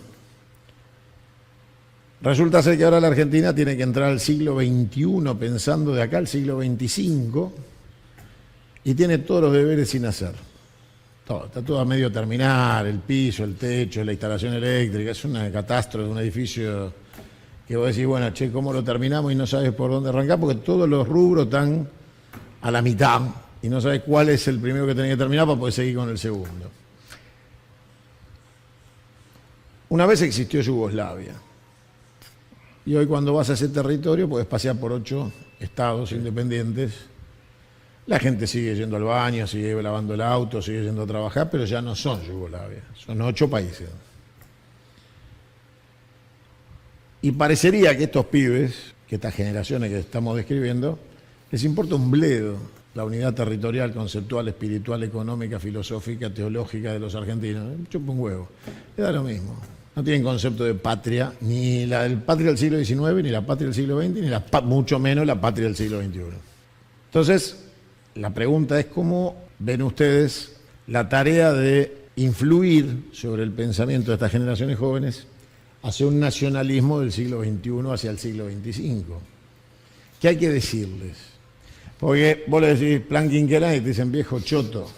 S1: Resulta ser que ahora la Argentina tiene que entrar al siglo XXI pensando de acá al siglo XXV y tiene todos los deberes sin hacer. Está todo a medio terminar, el piso, el techo, la instalación eléctrica, es una catástrofe, un edificio que vos decís, bueno, che, ¿cómo lo terminamos? Y no sabes por dónde arrancar, porque todos los rubros están a la mitad y no sabes cuál es el primero que tenés que terminar para poder seguir con el segundo. Una vez existió Yugoslavia. Y hoy cuando vas a ese territorio puedes pasear por 8 estados independientes. La gente sigue yendo al baño, sigue lavando el auto, sigue yendo a trabajar, pero ya no son Yugoslavia, son 8 países. Y parecería que estos pibes, que estas generaciones que estamos describiendo, les importa un bledo la unidad territorial, conceptual, espiritual, económica, filosófica, teológica de los argentinos. Chupa un huevo. Les da lo mismo. No tienen concepto de patria, ni la del patria del siglo XIX, ni la patria del siglo XX, ni mucho menos la patria del siglo XXI. Entonces, la pregunta es cómo ven ustedes la tarea de influir sobre el pensamiento de estas generaciones jóvenes hacia un nacionalismo del siglo XXI, hacia el siglo XXV. ¿Qué hay que decirles? Porque vos le decís plan Quinquerán y te dicen viejo choto.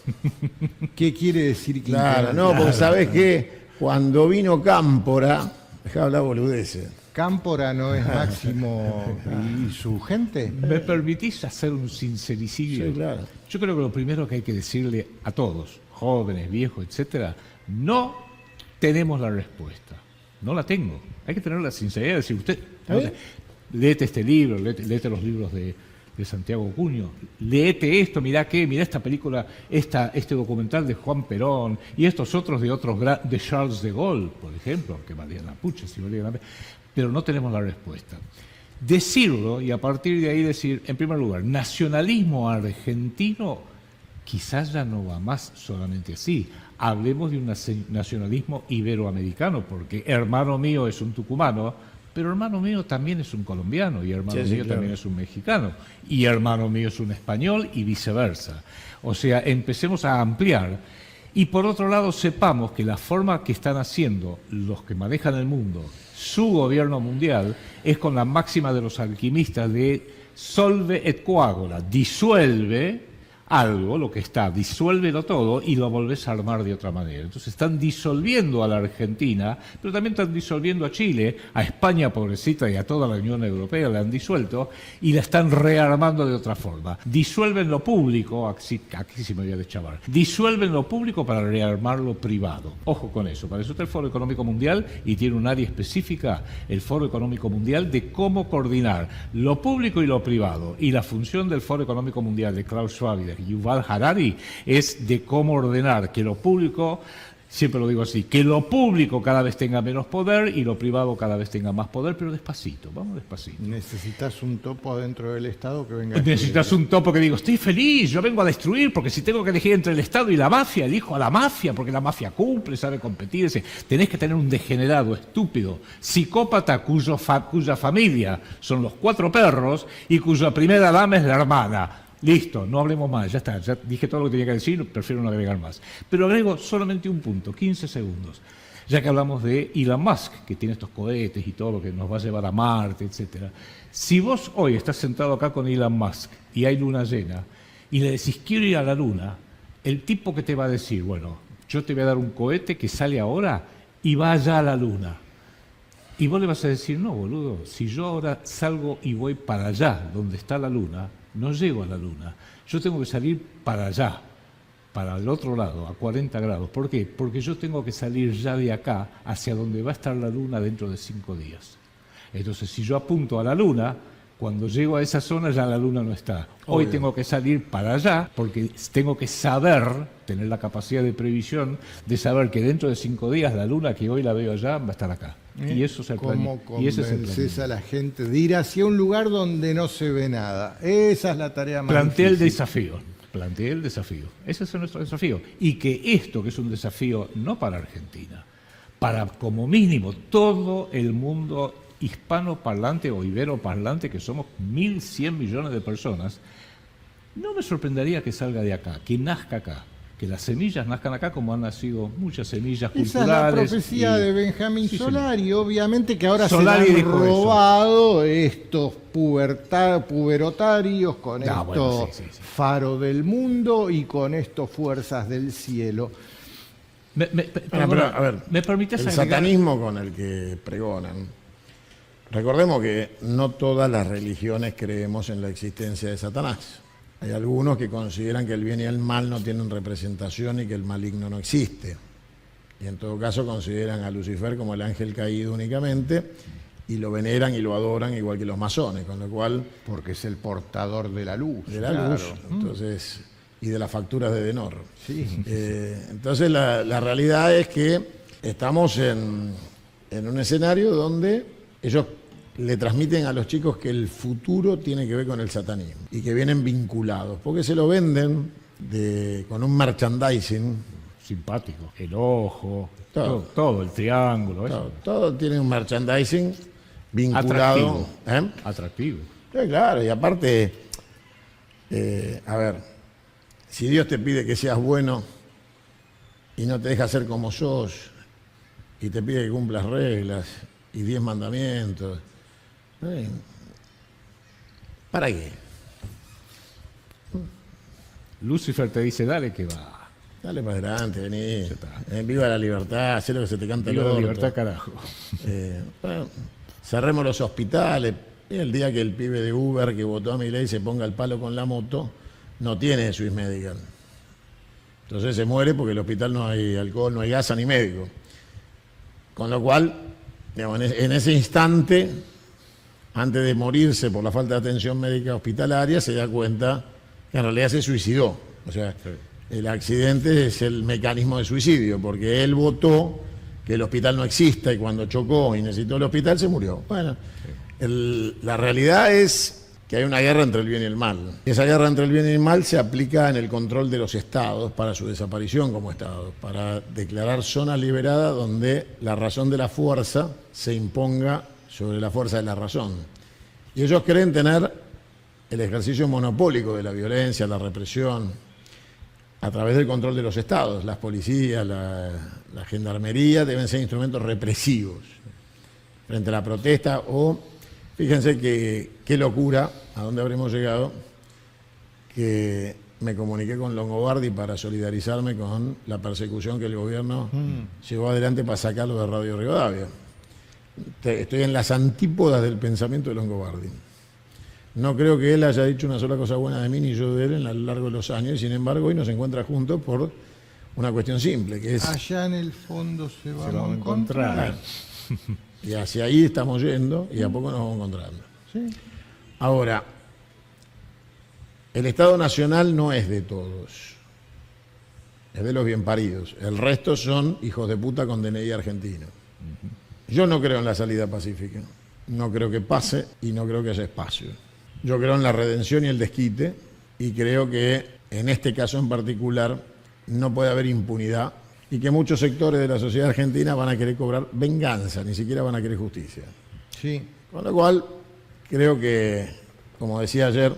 S2: ¿Qué quiere decir Quinquerán?
S1: Claro, no, porque sabés que cuando vino Cámpora, dejá hablar boludeces.
S2: ¿Cámpora no es Máximo y su gente?
S3: ¿Me permitís hacer un sincericidio?
S1: Sí, claro.
S3: Yo creo que lo primero que hay que decirle a todos, jóvenes, viejos, etcétera, no tenemos la respuesta. No la tengo. Hay que tener la sinceridad de decir, usted, léete este libro, léete los libros de Santiago Cuño, léete esto, mirá esta película, este documental de Juan Perón y estos otros de Charles de Gaulle, por ejemplo, que valían la pucha, si valían la pena, pero no tenemos la respuesta. Decirlo y a partir de ahí decir, en primer lugar, nacionalismo argentino quizás ya no va más solamente así. Hablemos de un nacionalismo iberoamericano, porque hermano mío es un tucumano, pero hermano mío también es un colombiano, y hermano mío también es un mexicano, y hermano mío es un español, y viceversa. O sea, empecemos a ampliar. Y por otro lado, sepamos que la forma que están haciendo los que manejan el mundo, su gobierno mundial, es con la máxima de los alquimistas de solve et coagula, disuelve algo, lo que está, disuélvelo todo y lo volvés a armar de otra manera. Entonces están disolviendo a la Argentina, pero también están disolviendo a Chile, a España pobrecita y a toda la Unión Europea la han disuelto y la están rearmando de otra forma. Disuelven lo público, aquí sí me voy a deschavar, disuelven lo público para rearmar lo privado. Ojo con eso, para eso está el Foro Económico Mundial y tiene un área específica, el Foro Económico Mundial, de cómo coordinar lo público y lo privado. Y la función del Foro Económico Mundial de Klaus Schwab y de Yuval Harari es de cómo ordenar que lo público, siempre lo digo así, que lo público cada vez tenga menos poder y lo privado cada vez tenga más poder, pero despacito, vamos despacito.
S2: ¿Necesitas un topo adentro del Estado que venga?
S3: Necesitas un topo que diga, estoy feliz, yo vengo a destruir, porque si tengo que elegir entre el Estado y la mafia, elijo a la mafia, porque la mafia cumple, sabe competir. Tenés que tener un degenerado, estúpido, psicópata cuya familia son los 4 perros y cuya primera dama es la hermana. Listo, no hablemos más, ya está, ya dije todo lo que tenía que decir, prefiero no agregar más. Pero agrego solamente un punto, 15 segundos. Ya que hablamos de Elon Musk, que tiene estos cohetes y todo lo que nos va a llevar a Marte, etc. Si vos hoy estás sentado acá con Elon Musk y hay luna llena y le decís quiero ir a la luna, el tipo que te va a decir, bueno, yo te voy a dar un cohete que sale ahora y va allá a la luna. Y vos le vas a decir, no, boludo, si yo ahora salgo y voy para allá, donde está la luna, no llego a la luna. Yo tengo que salir para allá, para el otro lado, a 40 grados. ¿Por qué? Porque yo tengo que salir ya de acá hacia donde va a estar la luna dentro de 5 días. Entonces, si yo apunto a la luna, cuando llego a esa zona ya la luna no está. Hoy tengo que salir para allá porque tengo que saber, tener la capacidad de previsión de saber que dentro de 5 días la luna que hoy la veo allá va a estar acá. Y eso es el plan.
S2: ¿Cómo convences a la gente de ir hacia un lugar donde no se ve nada? Esa es la tarea más
S3: Plantea el
S2: difícil.
S3: desafío. Ese es nuestro desafío. Y que esto, que es un desafío no para Argentina, para como mínimo todo el mundo hispanoparlante o iberoparlante, que somos 1.100 millones de personas, no me sorprendería que salga de acá, que nazca acá. Que las semillas nazcan acá como han nacido muchas semillas culturales.
S2: Esa es la profecía de Benjamín Solari,
S3: señor.
S2: Obviamente que ahora
S3: Solari
S2: se han robado estos puberotarios con estos faro del mundo y con estos fuerzas del cielo.
S1: A ver,
S3: ¿Me permites
S1: el
S3: agregar?
S1: satanismo con el que pregonan recordemos que no todas las religiones creemos en la existencia de Satanás. Hay algunos que consideran que el bien y el mal no tienen representación y que el maligno no existe. Y en todo caso consideran a Lucifer como el ángel caído únicamente y lo veneran y lo adoran igual que los masones, con lo cual...
S2: Porque es el portador de la luz.
S1: De la luz, entonces, y de las facturas de Denor.
S2: Sí.
S1: Entonces la realidad es que estamos en un escenario donde ellos le transmiten a los chicos que el futuro tiene que ver con el satanismo y que vienen vinculados, porque se lo venden con un merchandising.
S3: Simpático. El ojo,
S1: Todo.
S3: todo, el triángulo. Eso.
S1: Todo tiene un merchandising vinculado.
S3: Atractivo.
S1: Claro, y aparte, a ver, si Dios te pide que seas bueno y no te deja ser como sos, y te pide que cumplas reglas y 10 mandamientos, ¿para qué?
S3: Lucifer te dice, dale que va.
S1: Dale para adelante, vení. Viva la libertad, haz lo que se te canta el
S3: Viva la
S1: orto.
S3: libertad, carajo.
S1: Bueno, cerremos los hospitales. Y el día que el pibe de Uber que votó a Milei se ponga el palo con la moto, no tiene Swiss Medical. Entonces se muere porque en el hospital no hay alcohol, no hay gasa ni médico. Con lo cual, digamos, en ese instante, antes de morirse por la falta de atención médica hospitalaria, se da cuenta que en realidad se suicidó. O sea,
S3: Sí.
S1: El accidente es el mecanismo de suicidio, porque él votó que el hospital no exista y cuando chocó y necesitó el hospital se murió. Bueno, la realidad es que hay una guerra entre el bien y el mal. Esa guerra entre el bien y el mal se aplica en el control de los estados para su desaparición como estados, para declarar zonas liberadas donde la razón de la fuerza se imponga sobre la fuerza de la razón. Y ellos creen tener el ejercicio monopólico de la violencia, la represión, a través del control de los estados. Las policías, la gendarmería deben ser instrumentos represivos frente a la protesta. O, fíjense qué locura, a dónde habremos llegado, que me comuniqué con Longobardi para solidarizarme con la persecución que el gobierno llevó adelante para sacarlo de Radio Rivadavia. Estoy en las antípodas del pensamiento de Longobardi. No creo que él haya dicho una sola cosa buena de mí ni yo de él a lo largo de los años, y sin embargo hoy nos encuentra juntos por una cuestión simple, que es...
S2: Allá en el fondo se va
S3: vamos a encontrar.
S1: Y hacia ahí estamos yendo y a poco nos vamos encontrando.
S2: Sí.
S1: Ahora, el Estado Nacional no es de todos, es de los bien paridos. El resto son hijos de puta con DNI argentino. Yo no creo en la salida pacífica, no creo que pase y no creo que haya espacio. Yo creo en la redención y el desquite, y creo que en este caso en particular no puede haber impunidad y que muchos sectores de la sociedad argentina van a querer cobrar venganza, ni siquiera van a querer justicia.
S2: Sí.
S1: Con lo cual, creo que, como decía ayer,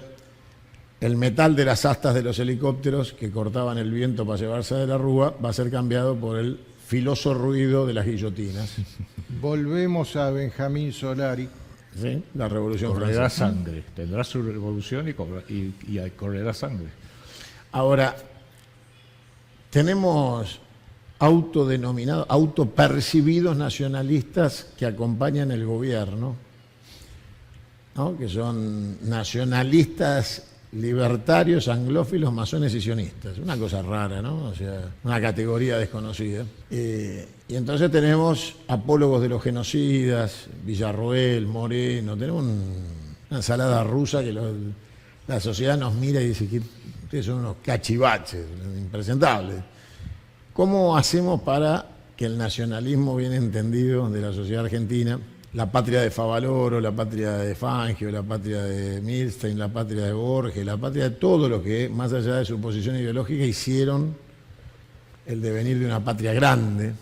S1: el metal de las astas de los helicópteros que cortaban el viento para llevarse de la rúa va a ser cambiado por el filoso ruido de las guillotinas.
S2: Volvemos a Benjamín Solari.
S1: ¿Sí? La Revolución
S3: Correrá
S1: Francesa.
S3: sangre. Tendrá su revolución y correrá sangre.
S1: Ahora, tenemos autopercibidos nacionalistas que acompañan el gobierno, ¿no? Que son nacionalistas libertarios, anglófilos, masones y sionistas. Una cosa rara, ¿no? O sea, una categoría desconocida. Y entonces tenemos apólogos de los genocidas, Villarroel, Moreno, tenemos una ensalada rusa que la sociedad nos mira y dice que ustedes son unos cachivaches, impresentables. ¿Cómo hacemos para que el nacionalismo bien entendido de la sociedad argentina, la patria de Favaloro, la patria de Fangio, la patria de Milstein, la patria de Borges, la patria de todo lo que, más allá de su posición ideológica, hicieron el devenir de una patria grande,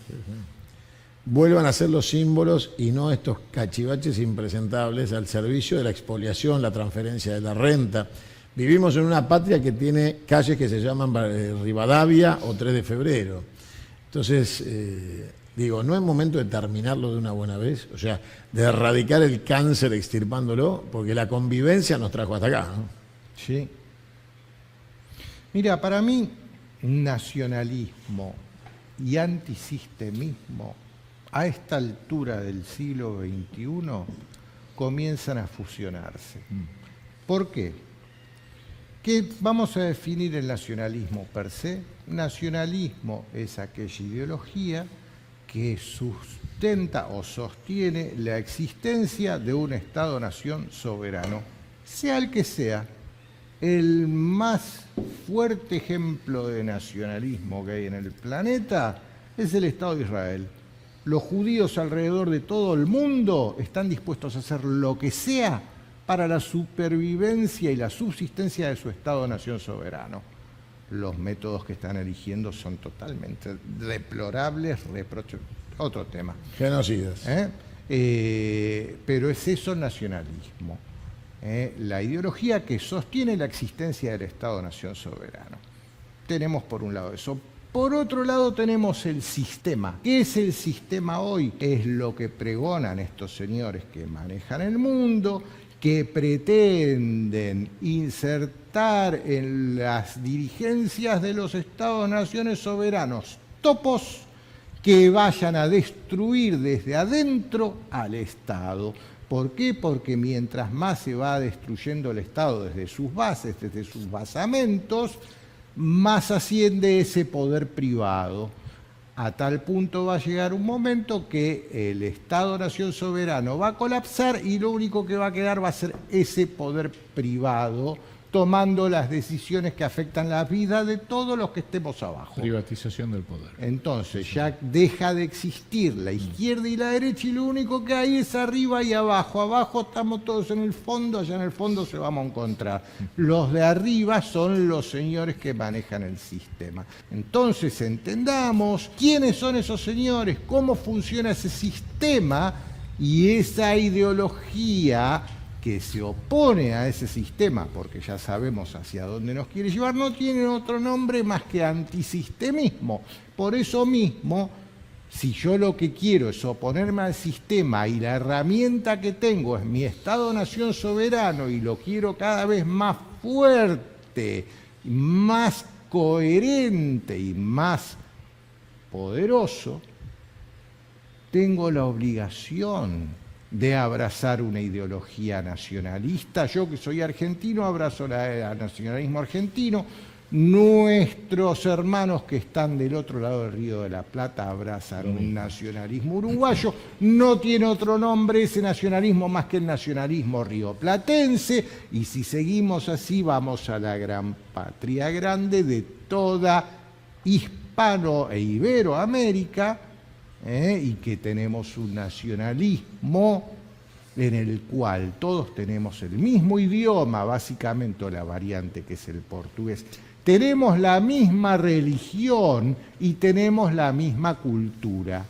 S1: vuelvan a ser los símbolos y no estos cachivaches impresentables al servicio de la expoliación, la transferencia de la renta? Vivimos en una patria que tiene calles que se llaman Rivadavia o 3 de febrero. Entonces, digo, ¿no es momento de terminarlo de una buena vez? O sea, de erradicar el cáncer extirpándolo, porque la convivencia nos trajo hasta acá, ¿no?
S2: Sí. Mira, para mí, nacionalismo y antisistemismo a esta altura del siglo XXI comienzan a fusionarse. ¿Por qué? ¿Qué vamos a definir el nacionalismo per se? Nacionalismo es aquella ideología que sustenta o sostiene la existencia de un Estado-nación soberano, sea el que sea. El más fuerte ejemplo de nacionalismo que hay en el planeta es el Estado de Israel. Los judíos alrededor de todo el mundo están dispuestos a hacer lo que sea para la supervivencia y la subsistencia de su Estado-nación soberano. Los métodos que están eligiendo son totalmente deplorables, otro tema.
S1: Genocidas.
S2: Pero es eso el nacionalismo. La ideología que sostiene la existencia del Estado-nación soberano. Tenemos por un lado eso. Por otro lado tenemos el sistema. ¿Qué es el sistema hoy? Es lo que pregonan estos señores que manejan el mundo, que pretenden insertar en las dirigencias de los Estados-naciones soberanos topos que vayan a destruir desde adentro al Estado. ¿Por qué? Porque mientras más se va destruyendo el Estado desde sus bases, desde sus basamentos, más asciende ese poder privado. A tal punto va a llegar un momento que el Estado-nación soberano va a colapsar y lo único que va a quedar va a ser ese poder privado, tomando las decisiones que afectan la vida de todos los que estemos abajo.
S3: Privatización del poder.
S2: Entonces ya deja de existir la izquierda y la derecha y lo único que hay es arriba y abajo. Abajo estamos todos en el fondo, allá en el fondo se vamos a encontrar. Los de arriba son los señores que manejan el sistema. Entonces entendamos quiénes son esos señores, cómo funciona ese sistema y esa ideología que se opone a ese sistema, porque ya sabemos hacia dónde nos quiere llevar, no tiene otro nombre más que antisistemismo. Por eso mismo, si yo lo que quiero es oponerme al sistema y la herramienta que tengo es mi Estado-nación soberano y lo quiero cada vez más fuerte, más coherente y más poderoso, tengo la obligación de abrazar una ideología nacionalista. Yo que soy argentino abrazo el nacionalismo argentino. Nuestros hermanos que están del otro lado del Río de la Plata abrazan un nacionalismo uruguayo. No tiene otro nombre ese nacionalismo más que el nacionalismo rioplatense. Y si seguimos así vamos a la gran patria grande de toda Hispano e Iberoamérica, y que tenemos un nacionalismo en el cual todos tenemos el mismo idioma, básicamente la variante que es el portugués. Tenemos la misma religión y tenemos la misma cultura.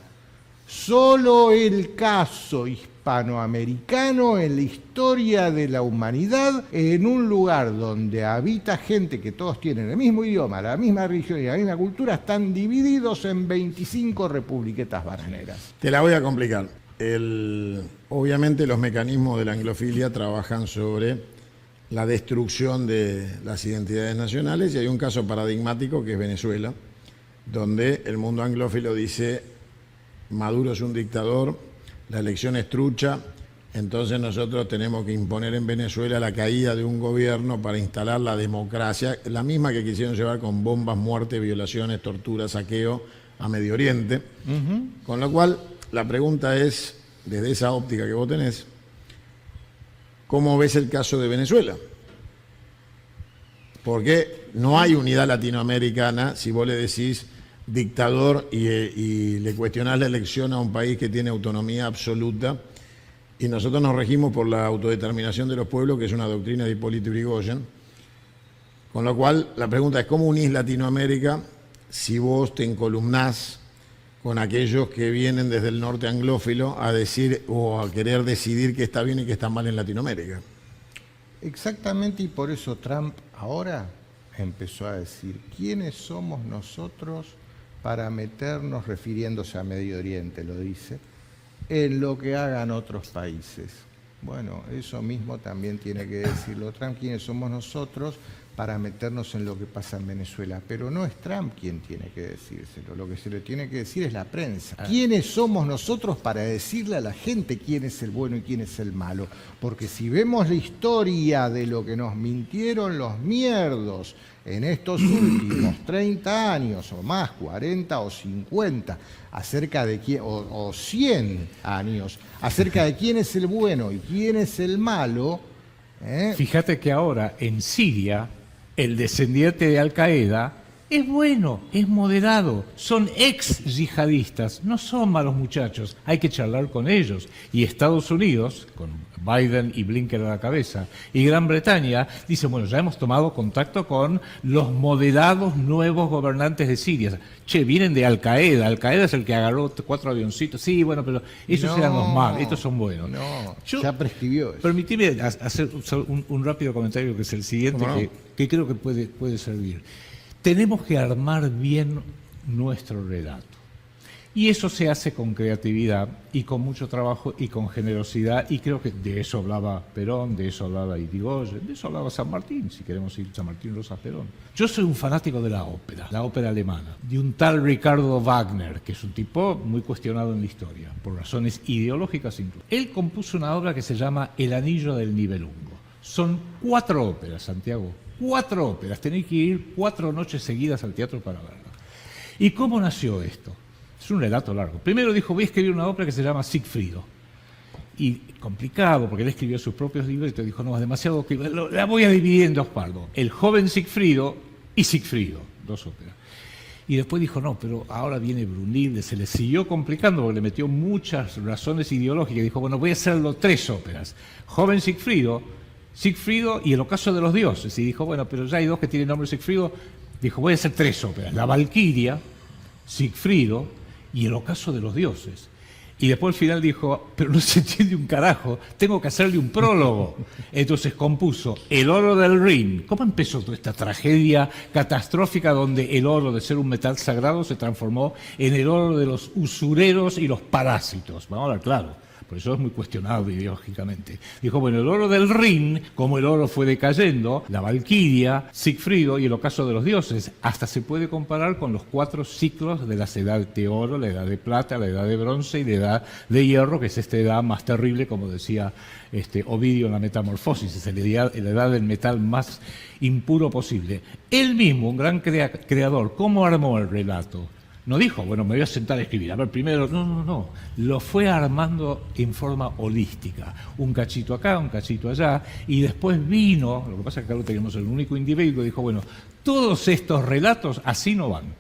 S2: Solo el caso hispanoamericano en la historia de la humanidad, en un lugar donde habita gente que todos tienen el mismo idioma, la misma religión y la misma cultura, están divididos en 25 republiquetas bananeras.
S1: Te la voy a complicar. Obviamente los mecanismos de la anglofilia trabajan sobre la destrucción de las identidades nacionales y hay un caso paradigmático que es Venezuela, donde el mundo anglófilo dice Maduro es un dictador, la elección es trucha, entonces nosotros tenemos que imponer en Venezuela la caída de un gobierno para instalar la democracia, la misma que quisieron llevar con bombas, muerte, violaciones, tortura, saqueo a Medio Oriente. Con lo cual, la pregunta es, desde esa óptica que vos tenés, ¿cómo ves el caso de Venezuela? Porque no hay unidad latinoamericana si vos le decís dictador y le cuestionás la elección a un país que tiene autonomía absoluta y nosotros nos regimos por la autodeterminación de los pueblos, que es una doctrina de Hipólito Yrigoyen. Con lo cual, la pregunta es, ¿cómo unís Latinoamérica si vos te encolumnás con aquellos que vienen desde el norte anglófilo a decir o a querer decidir qué está bien y qué está mal en Latinoamérica?
S2: Exactamente, y por eso Trump ahora empezó a decir, ¿quiénes somos nosotros para meternos, refiriéndose a Medio Oriente, lo dice, en lo que hagan otros países? Bueno, eso mismo también tiene que decirlo Trump, ¿quiénes somos nosotros para meternos en lo que pasa en Venezuela, pero no es Trump quien tiene que decírselo, lo que se le tiene que decir es la prensa. ¿Quiénes somos nosotros para decirle a la gente quién es el bueno y quién es el malo? Porque si vemos la historia de lo que nos mintieron los mierdos en estos últimos 30 años o más, 40 o 50, acerca de quién, o 100 años, acerca de quién es el bueno y quién es el malo.
S3: Fíjate que ahora en Siria el descendiente de Al-Qaeda es bueno, es moderado, son ex yihadistas, no son malos muchachos, hay que charlar con ellos. Y Estados Unidos, con Biden y Blinken a la cabeza, y Gran Bretaña, dice, bueno, ya hemos tomado contacto con los moderados nuevos gobernantes de Siria. Che, vienen de Al-Qaeda, Al-Qaeda es el que agarró 4 avioncitos, sí, bueno, pero esos eran los malos, estos son buenos.
S2: No, ya prescribió eso.
S3: Permitime hacer un rápido comentario que es el siguiente, que creo que puede servir. Tenemos que armar bien nuestro relato. Y eso se hace con creatividad y con mucho trabajo y con generosidad. Y creo que de eso hablaba Perón, de eso hablaba Irigoyen, de eso hablaba San Martín, si queremos ir San Martín Rosas Perón. Yo soy un fanático de la ópera alemana, de un tal Ricardo Wagner, que es un tipo muy cuestionado en la historia, por razones ideológicas incluso. Él compuso una obra que se llama El Anillo del Nibelungo. Son 4 óperas, Santiago. 4 óperas, tenéis que ir 4 noches seguidas al teatro para verla. ¿Y cómo nació esto? Es un relato largo. Primero dijo, voy a escribir una ópera que se llama Sigfrido. Y complicado, porque él escribió sus propios libros y te dijo, no, es demasiado, la voy a dividir en 2 partes. El joven Sigfrido y Sigfrido, 2 óperas. Y después dijo, no, pero ahora viene Brunilde, se le siguió complicando porque le metió muchas razones ideológicas. Dijo, bueno, voy a hacerlo 3 óperas. Joven Sigfrido y El ocaso de los dioses. Y dijo, bueno, pero ya hay 2 que tienen nombre Sigfrido. Dijo, voy a hacer 3 óperas. La Valquiria, Sigfrido y El ocaso de los dioses. Y después al final dijo, pero no se entiende un carajo, tengo que hacerle un prólogo. Entonces compuso El oro del Rin. ¿Cómo empezó toda esta tragedia catastrófica donde el oro, de ser un metal sagrado, se transformó en el oro de los usureros y los parásitos? Vamos a hablar claro. Por eso es muy cuestionado ideológicamente. Dijo, bueno, el oro del Rin, como el oro fue decayendo, la Valquiria, Sigfrido y El ocaso de los dioses, hasta se puede comparar con los 4 ciclos de las edades de oro, la edad de plata, la edad de bronce y la edad de hierro, que es esta edad más terrible, como decía Ovidio en la Metamorfosis, es la edad del metal más impuro posible. Él mismo, un gran creador, ¿cómo armó el relato? No dijo, bueno, me voy a sentar a escribir. A ver, primero, no. Lo fue armando en forma holística. Un cachito acá, un cachito allá. Y después vino, lo que pasa es que acá lo teníamos el único individuo, dijo, bueno, todos estos relatos así no van.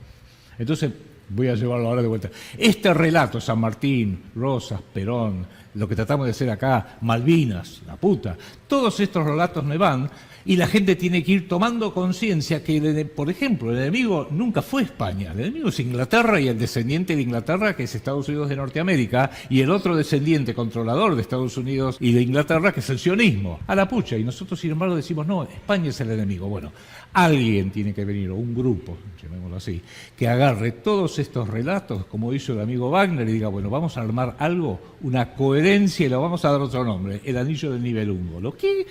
S3: Entonces, voy a llevarlo ahora de vuelta. Este relato, San Martín, Rosas, Perón, lo que tratamos de hacer acá, Malvinas, la puta, todos estos relatos no van. Y la gente tiene que ir tomando conciencia que, por ejemplo, el enemigo nunca fue España, el enemigo es Inglaterra y el descendiente de Inglaterra, que es Estados Unidos de Norteamérica, y el otro descendiente controlador de Estados Unidos y de Inglaterra, que es el sionismo, a la pucha. Y nosotros, sin embargo, decimos, no, España es el enemigo. Bueno, alguien tiene que venir, o un grupo, llamémoslo así, que agarre todos estos relatos, como hizo el amigo Wagner, y diga, bueno, vamos a armar algo, una coherencia, y le vamos a dar otro nombre, El Anillo del Nibelungo. ¿Lo qué?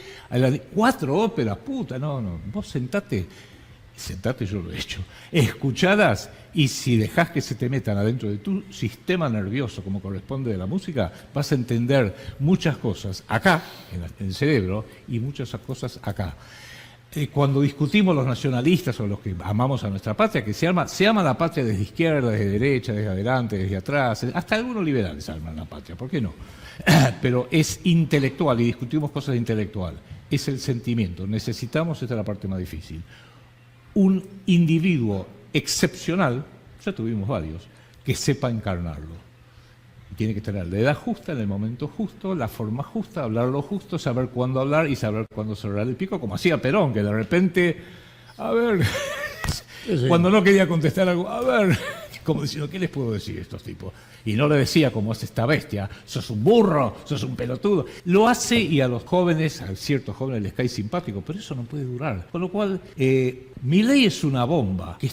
S3: 4 óperas. La puta, no, vos sentate, yo lo he hecho, escuchadas, y si dejás que se te metan adentro de tu sistema nervioso, como corresponde de la música, vas a entender muchas cosas acá, en el cerebro, y muchas cosas acá. Cuando discutimos los nacionalistas o los que amamos a nuestra patria, que se ama la patria desde izquierda, desde derecha, desde adelante, desde atrás, hasta algunos liberales aman la patria, ¿por qué no? Pero es intelectual y discutimos cosas de intelectual. Es el sentimiento. Necesitamos, esta es la parte más difícil, un individuo excepcional, ya tuvimos varios, que sepa encarnarlo. Y tiene que tener la edad justa, en el momento justo, la forma justa, hablar lo justo, saber cuándo hablar y saber cuándo cerrar el pico, como hacía Perón, que de repente, a ver, sí. Cuando no quería contestar algo, a ver, como diciendo, ¿qué les puedo decir a estos tipos? Y no le decía, como hace esta bestia, sos un burro, sos un pelotudo. Lo hace y a los jóvenes, a ciertos jóvenes les cae simpático, pero eso no puede durar. Con lo cual, Milei es una bomba que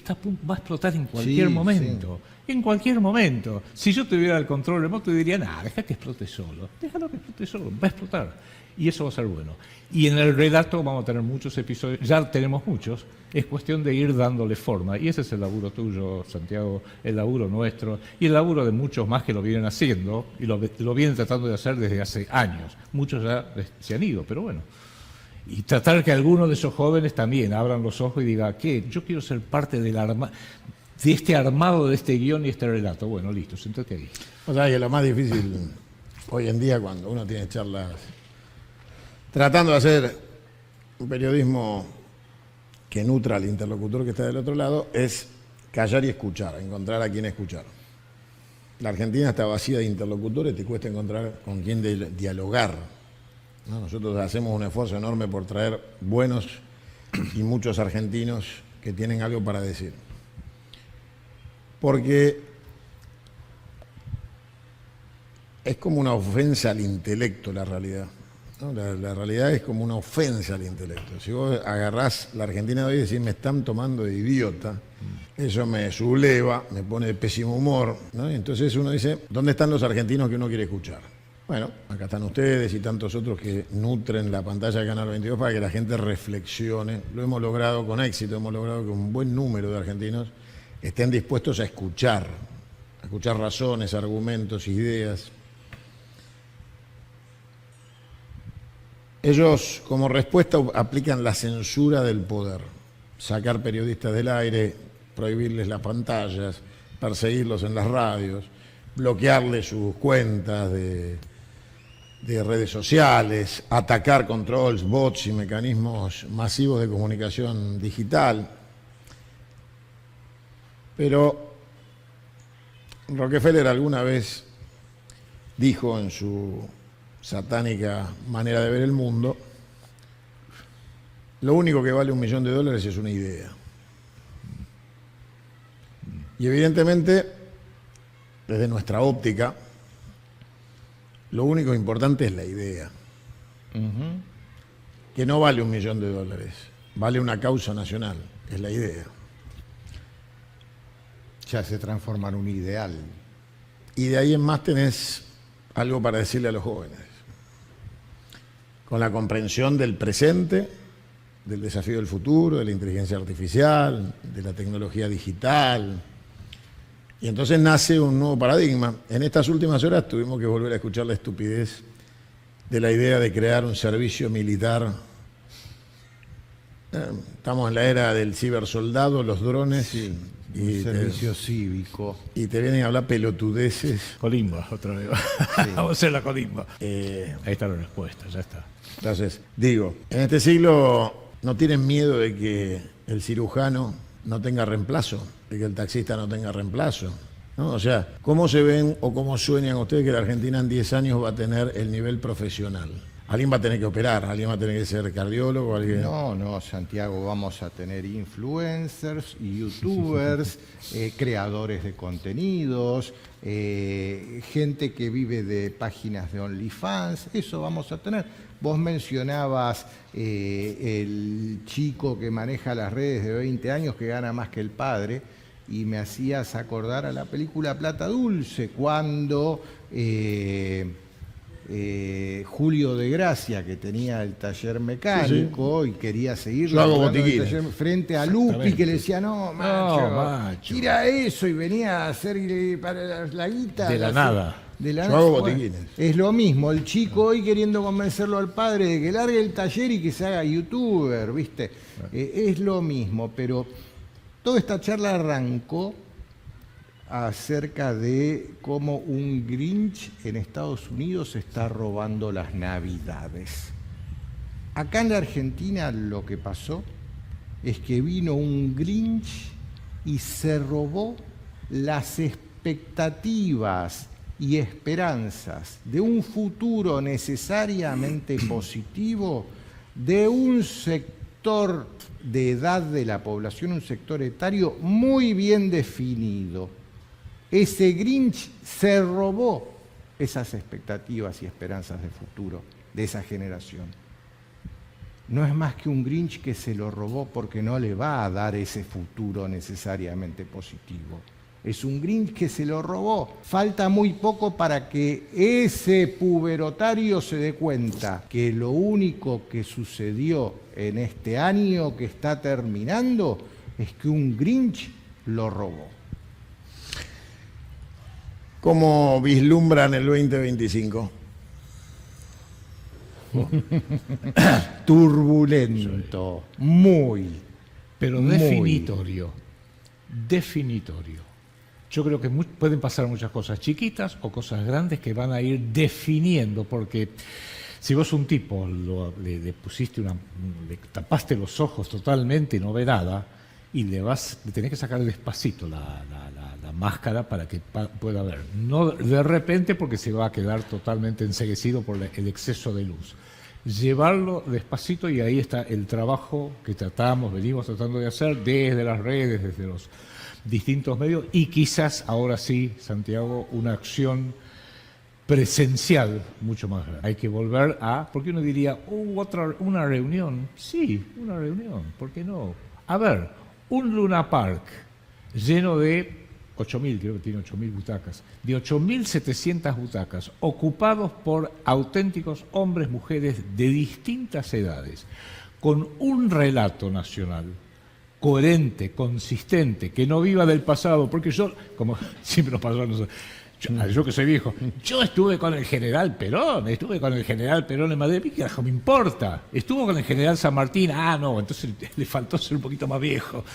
S3: va a explotar en cualquier momento. Sí. En cualquier momento. Si yo tuviera el control remoto, diría, deja que explote solo. Déjalo que explote solo, va a explotar. Y eso va a ser bueno. Y en el relato vamos a tener muchos episodios, ya tenemos muchos, es cuestión de ir dándole forma. Y ese es el laburo tuyo, Santiago, el laburo nuestro y el laburo de muchos más que lo vienen haciendo y lo vienen tratando de hacer desde hace años. Muchos ya se han ido, pero bueno. Y tratar que algunos de esos jóvenes también abran los ojos y digan, ¿qué? Yo quiero ser parte de este armado de este guión y este relato. Bueno, listo, sentate ahí.
S1: O sea, que lo más difícil hoy en día cuando uno tiene charlas tratando de hacer un periodismo que nutra al interlocutor que está del otro lado es callar y escuchar, encontrar a quien escuchar. La Argentina está vacía de interlocutores, te cuesta encontrar con quién dialogar, ¿no? Nosotros hacemos un esfuerzo enorme por traer buenos y muchos argentinos que tienen algo para decir. Porque es como una ofensa al intelecto la realidad, ¿no? La realidad es como una ofensa al intelecto. Si vos agarrás la Argentina de hoy y decís me están tomando de idiota, eso me subleva, me pone de pésimo humor, ¿no? Y entonces uno dice, ¿dónde están los argentinos que uno quiere escuchar? Bueno, acá están ustedes y tantos otros que nutren la pantalla de Canal 22 para que la gente reflexione. Lo hemos logrado con éxito, hemos logrado que un buen número de argentinos estén dispuestos a escuchar razones, argumentos, ideas. Ellos, como respuesta, aplican la censura del poder. Sacar periodistas del aire, prohibirles las pantallas, perseguirlos en las radios, bloquearles sus cuentas de redes sociales, atacar con trolls, bots y mecanismos masivos de comunicación digital. Pero Rockefeller alguna vez dijo en su satánica manera de ver el mundo, lo único que vale $1 millón es una idea. Y evidentemente, desde nuestra óptica, lo único importante es la idea. Que no vale $1 millón, vale una causa nacional, es la idea.
S2: Ya se transforma en un ideal.
S1: Y de ahí en más tenés algo para decirle a los jóvenes. Con la comprensión del presente, del desafío del futuro, de la inteligencia artificial, de la tecnología digital. Y entonces nace un nuevo paradigma. En estas últimas horas tuvimos que volver a escuchar la estupidez de la idea de crear un servicio militar. Estamos en la era del cibersoldado, los drones y
S2: servicio cívico.
S1: Y te vienen a hablar pelotudeces.
S3: Colimba, otra vez. Sí. Vamos a hacer la colimba. Ahí está la respuesta, ya está.
S1: Entonces, digo, en este siglo no tienen miedo de que el cirujano no tenga reemplazo, de que el taxista no tenga reemplazo, ¿no? O sea, ¿cómo se ven o cómo sueñan ustedes que la Argentina en 10 años va a tener el nivel profesional? Alguien va a tener que operar, alguien va a tener que ser cardiólogo, alguien...
S2: No, Santiago, vamos a tener influencers, youtubers, creadores de contenidos, gente que vive de páginas de OnlyFans, eso vamos a tener. Vos mencionabas el chico que maneja las redes de 20 años que gana más que el padre y me hacías acordar a la película Plata Dulce, cuando... Julio de Gracia, que tenía el taller mecánico y quería seguir frente a Lupi, que le decía, no, macho, tira eso, y venía a hacer para la guita.
S3: De la nada.
S1: Yo hago botiquines.
S2: Es lo mismo, el chico hoy queriendo convencerlo al padre de que largue el taller y que se haga youtuber, ¿viste? Es lo mismo, pero toda esta charla arrancó acerca de cómo un Grinch en Estados Unidos está robando las Navidades. Acá en la Argentina lo que pasó es que vino un Grinch y se robó las expectativas y esperanzas de un futuro necesariamente positivo de un sector de edad de la población, un sector etario muy bien definido. Ese Grinch se robó esas expectativas y esperanzas de futuro de esa generación. No es más que un Grinch que se lo robó porque no le va a dar ese futuro necesariamente positivo. Es un Grinch que se lo robó. Falta muy poco para que ese puberotario se dé cuenta que lo único que sucedió en este año que está terminando es que un Grinch lo robó.
S1: ¿Cómo vislumbran el 2025?
S2: Turbulento, muy.
S3: Pero definitorio. Yo creo que pueden pasar muchas cosas chiquitas o cosas grandes que van a ir definiendo, porque si vos un tipo le pusiste le tapaste los ojos totalmente y no ve nada, y le tenés que sacar despacito la máscara para que pueda ver. No de repente, porque se va a quedar totalmente enceguecido por el exceso de luz. Llevarlo despacito, y ahí está el trabajo que venimos tratando de hacer desde las redes, desde los distintos medios, y quizás ahora sí, Santiago, una acción presencial mucho más grande. Hay que volver porque uno diría, una reunión. Sí, una reunión, ¿por qué no? A ver, un Luna Park lleno de 8.000, creo que tiene 8.000 butacas, de 8.700 butacas, ocupados por auténticos hombres, mujeres de distintas edades, con un relato nacional coherente, consistente, que no viva del pasado, porque yo, como siempre nos pasó a nosotros, yo que soy viejo, yo estuve con el general Perón en Madrid, ¿qué carajo me importa? Estuvo con el general San Martín, no, entonces le faltó ser un poquito más viejo.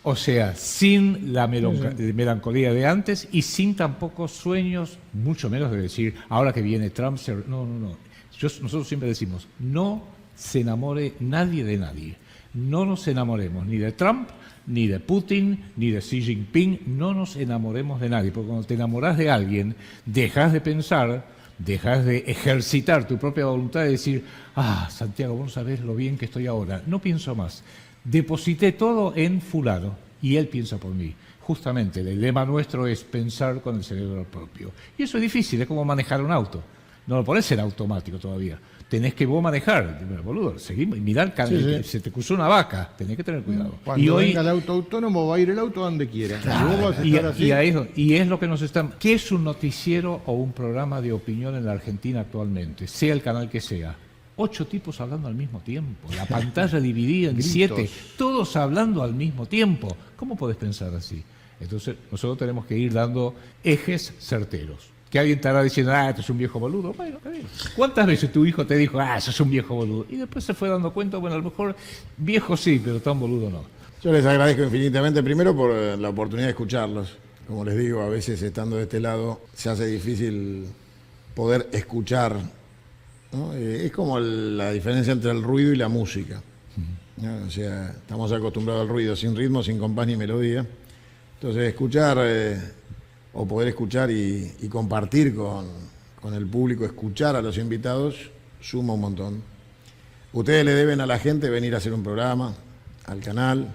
S3: O sea, sin la melancolía de antes y sin tampoco sueños, mucho menos de decir, ahora que viene Trump, no. Nosotros siempre decimos, no se enamore nadie de nadie. No nos enamoremos ni de Trump, ni de Putin, ni de Xi Jinping, no nos enamoremos de nadie, porque cuando te enamorás de alguien, dejas de pensar, dejas de ejercitar tu propia voluntad de decir, Santiago, vos no sabés lo bien que estoy ahora, no pienso más. Deposité todo en fulano y él piensa por mí. Justamente el lema nuestro es pensar con el cerebro propio. Y eso es difícil, es como manejar un auto. No lo podés en automático todavía. Tenés que vos manejar. Bueno, seguimos, mirá, se te cruzó una vaca, tenés que tener cuidado.
S2: Cuando venga el auto autónomo va a ir el auto donde quiera.
S3: Claro,
S2: y vos vas a estar así.
S3: Y es lo que nos están... ¿Qué es un noticiero o un programa de opinión en la Argentina actualmente? Sea el canal que sea. 8 tipos hablando al mismo tiempo, la pantalla dividida en 7, todos hablando al mismo tiempo. ¿Cómo podés pensar así? Entonces, nosotros tenemos que ir dando ejes certeros. Que alguien estará diciendo, este es un viejo boludo. Bueno, está bien. ¿Cuántas veces tu hijo te dijo, eso es un viejo boludo? Y después se fue dando cuenta, bueno, a lo mejor viejo sí, pero tan boludo no.
S1: Yo les agradezco infinitamente, primero por la oportunidad de escucharlos. Como les digo, a veces estando de este lado se hace difícil poder escuchar, ¿no? Es como la diferencia entre el ruido y la música, ¿no? O sea, estamos acostumbrados al ruido sin ritmo, sin compás ni melodía. Entonces escuchar o poder escuchar y compartir con el público, escuchar a los invitados, suma un montón. Ustedes le deben a la gente venir a hacer un programa, al canal.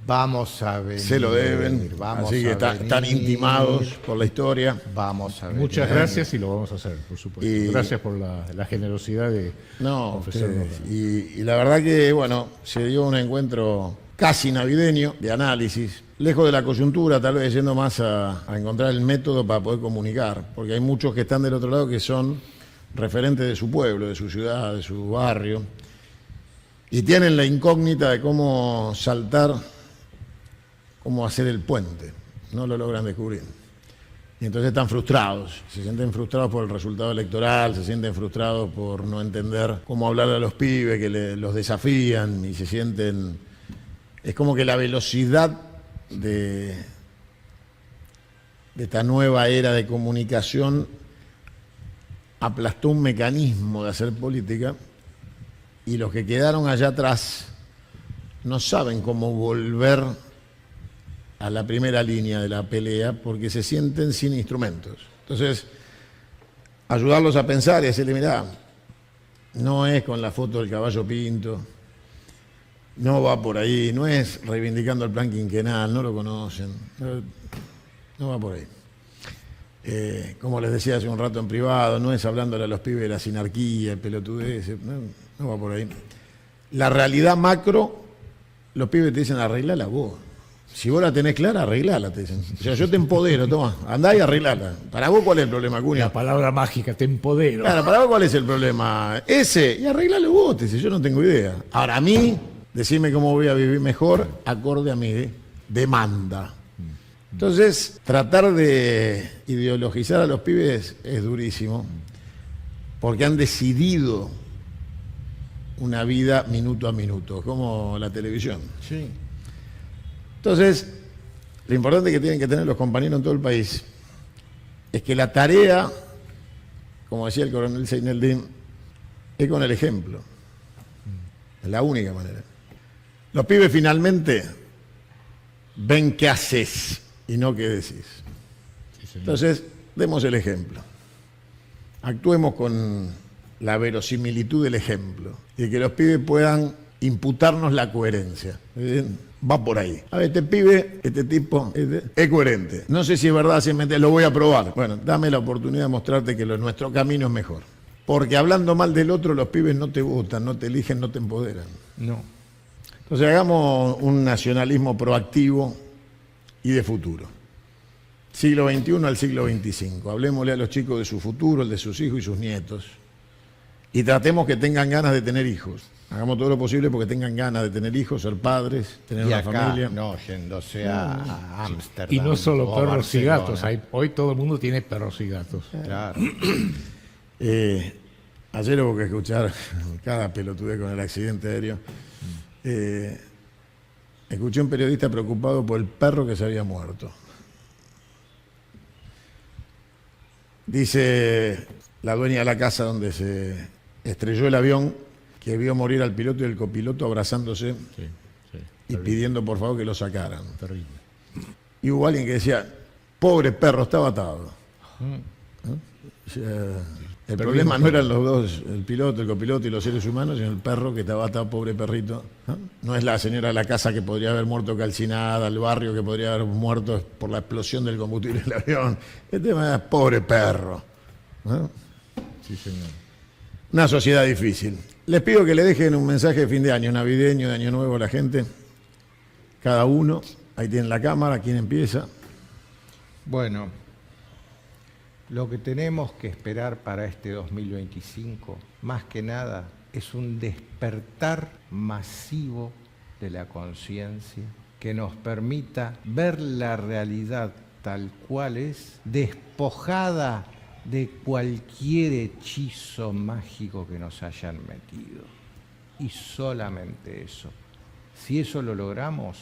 S2: Vamos a venir.
S1: Se lo deben, así que están intimados por la historia.
S2: Vamos a venir.
S3: Muchas gracias y lo vamos a hacer, por supuesto. Gracias por la generosidad de ofrecernos.
S1: Y la verdad que, bueno, se dio un encuentro casi navideño de análisis, lejos de la coyuntura, tal vez yendo más a encontrar el método para poder comunicar, porque hay muchos que están del otro lado que son referentes de su pueblo, de su ciudad, de su barrio, y tienen la incógnita de cómo saltar, cómo hacer el puente. No lo logran descubrir. Y entonces están frustrados, se sienten frustrados por el resultado electoral, se sienten frustrados por no entender cómo hablarle a los pibes que los desafían y se sienten... Es como que la velocidad de esta nueva era de comunicación aplastó un mecanismo de hacer política y los que quedaron allá atrás no saben cómo volver a la primera línea de la pelea porque se sienten sin instrumentos. Entonces, ayudarlos a pensar y decirle, mirá, no es con la foto del caballo pinto, no va por ahí, no es reivindicando el plan quinquenal, no lo conocen, no va por ahí. Como les decía hace un rato en privado, no es hablándole a los pibes de la sinarquía, el pelotudez, no va por ahí. La realidad macro, los pibes te dicen arreglala vos. Si vos la tenés clara, arreglala, te dicen. O sea, yo te empodero, toma, andá y arreglala. Para vos, ¿cuál es el problema, Cunha?
S3: La palabra mágica, te empodero.
S1: Claro, para vos, ¿cuál es el problema? Ese, y arreglalo vos, te dice, yo no tengo idea. Ahora, a mí, decime cómo voy a vivir mejor, acorde a mi demanda. Entonces, tratar de ideologizar a los pibes es durísimo, porque han decidido una vida minuto a minuto, como la televisión.
S2: Sí.
S1: Entonces, lo importante que tienen que tener los compañeros en todo el país es que la tarea, como decía el coronel Seineldin, es con el ejemplo. Es la única manera. Los pibes finalmente ven qué haces y no qué decís.
S3: Sí,
S1: Entonces, demos el ejemplo. Actuemos con la verosimilitud del ejemplo y que los pibes puedan imputarnos la coherencia. Va por ahí. A ver, este pibe, este tipo, es coherente. No sé si es verdad, si lo voy a probar. Bueno, dame la oportunidad de mostrarte que nuestro camino es mejor. Porque hablando mal del otro, los pibes no te votan, no te eligen, no te empoderan.
S2: No.
S1: Entonces hagamos un nacionalismo proactivo y de futuro. Siglo XXI al siglo XXV. Hablemosle a los chicos de su futuro, el de sus hijos y sus nietos. Y tratemos que tengan ganas de tener hijos. Hagamos todo lo posible porque tengan ganas de tener hijos, ser padres, tener
S2: Y
S1: una
S2: acá,
S1: familia.
S2: no, yéndose a Ámsterdam.
S3: Y no solo
S2: o
S3: perros y
S2: Barcelona.
S3: gatos. Hoy todo el mundo tiene perros y gatos.
S2: Claro.
S1: Ayer hubo que escuchar cada pelotudez con el accidente aéreo. Escuché a un periodista preocupado por el perro que se había muerto. Dice la dueña de la casa donde se estrelló el avión que vio morir al piloto y el copiloto abrazándose
S3: Sí,
S1: y
S3: terrible,
S1: pidiendo por favor que lo sacaran.
S3: terrible.
S1: Y hubo alguien que decía, pobre perro, estaba atado. ¿No? O sea, el problema no eran los dos, el piloto, el copiloto y los seres humanos, sino el perro que estaba atado, pobre perrito. No es la señora de la casa que podría haber muerto calcinada, el barrio que podría haber muerto por la explosión del combustible del avión. El tema es pobre perro. ¿No?
S3: Sí, señor.
S1: Una sociedad difícil. Les pido que le dejen un mensaje de fin de año, navideño, de año nuevo a la gente. Cada uno, ahí tienen la cámara, ¿quién empieza?
S2: Bueno, lo que tenemos que esperar para este 2025, más que nada, es un despertar masivo de la conciencia que nos permita ver la realidad tal cual es, despojada de cualquier hechizo mágico que nos hayan metido. Y solamente eso. Si eso lo logramos,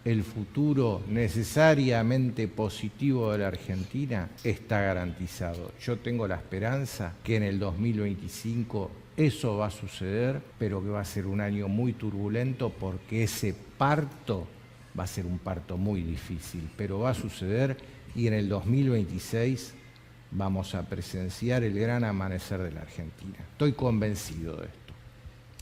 S2: el futuro necesariamente positivo de la Argentina está garantizado. Yo tengo la esperanza que en el 2025 eso va a suceder, pero que va a ser un año muy turbulento porque ese parto va a ser un parto muy difícil, pero va a suceder y en el 2026 vamos a presenciar el gran amanecer de la Argentina. Estoy convencido de esto.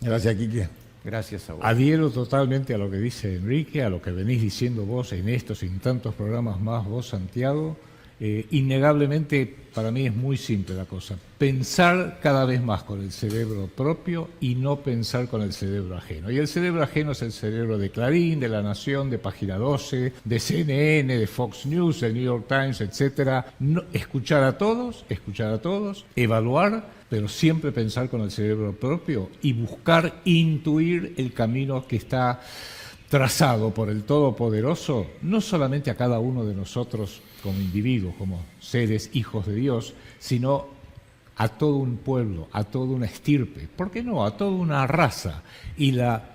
S1: Gracias, Quique.
S2: Gracias a vos.
S3: Adhiero totalmente a lo que dice Enrique, a lo que venís diciendo vos en estos y en tantos programas más, vos, Santiago. Innegablemente, para mí es muy simple la cosa. Pensar cada vez más con el cerebro propio y no pensar con el cerebro ajeno. Y el cerebro ajeno es el cerebro de Clarín, de La Nación, de Página 12, de CNN, de Fox News, del New York Times, etcétera. No, escuchar a todos, evaluar, pero siempre pensar con el cerebro propio y buscar intuir el camino que está trazado por el Todopoderoso, no solamente a cada uno de nosotros como individuos, como seres hijos de Dios, sino a todo un pueblo, a toda una estirpe, ¿por qué no? A toda una raza. Y la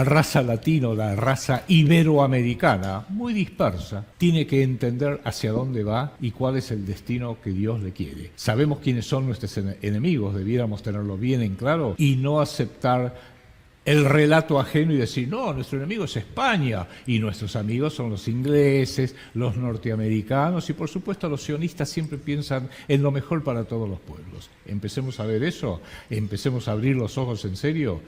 S3: raza latina, la raza iberoamericana, muy dispersa, tiene que entender hacia dónde va y cuál es el destino que Dios le quiere. Sabemos quiénes son nuestros enemigos, debiéramos tenerlo bien en claro y no aceptar el relato ajeno y decir, no, nuestro enemigo es España y nuestros amigos son los ingleses, los norteamericanos y por supuesto los sionistas siempre piensan en lo mejor para todos los pueblos. Empecemos a ver eso, empecemos a abrir los ojos en serio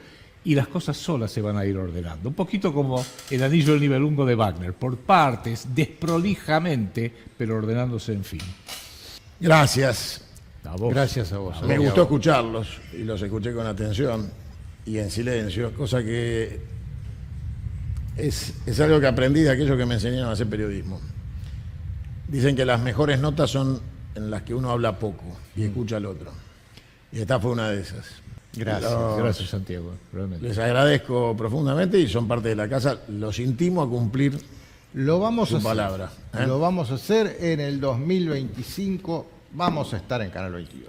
S3: y las cosas solas se van a ir ordenando. Un poquito como el Anillo del Nibelungo de Wagner, por partes, desprolijamente, pero ordenándose en fin.
S1: Gracias.
S3: A vos.
S2: Gracias a vos.
S1: Me gustó escucharlos y los escuché con atención y en silencio, cosa que es algo que aprendí de aquellos que me enseñaron a hacer periodismo. Dicen que las mejores notas son en las que uno habla poco y escucha al otro. Y esta fue una de esas.
S2: Gracias.
S3: Gracias, Santiago, realmente.
S1: Les agradezco profundamente y son parte de la casa. Los intimo a cumplir
S2: Lo vamos
S1: su
S2: a hacer.
S1: palabra.
S2: Lo vamos a hacer en el 2025. Vamos a estar en Canal 22.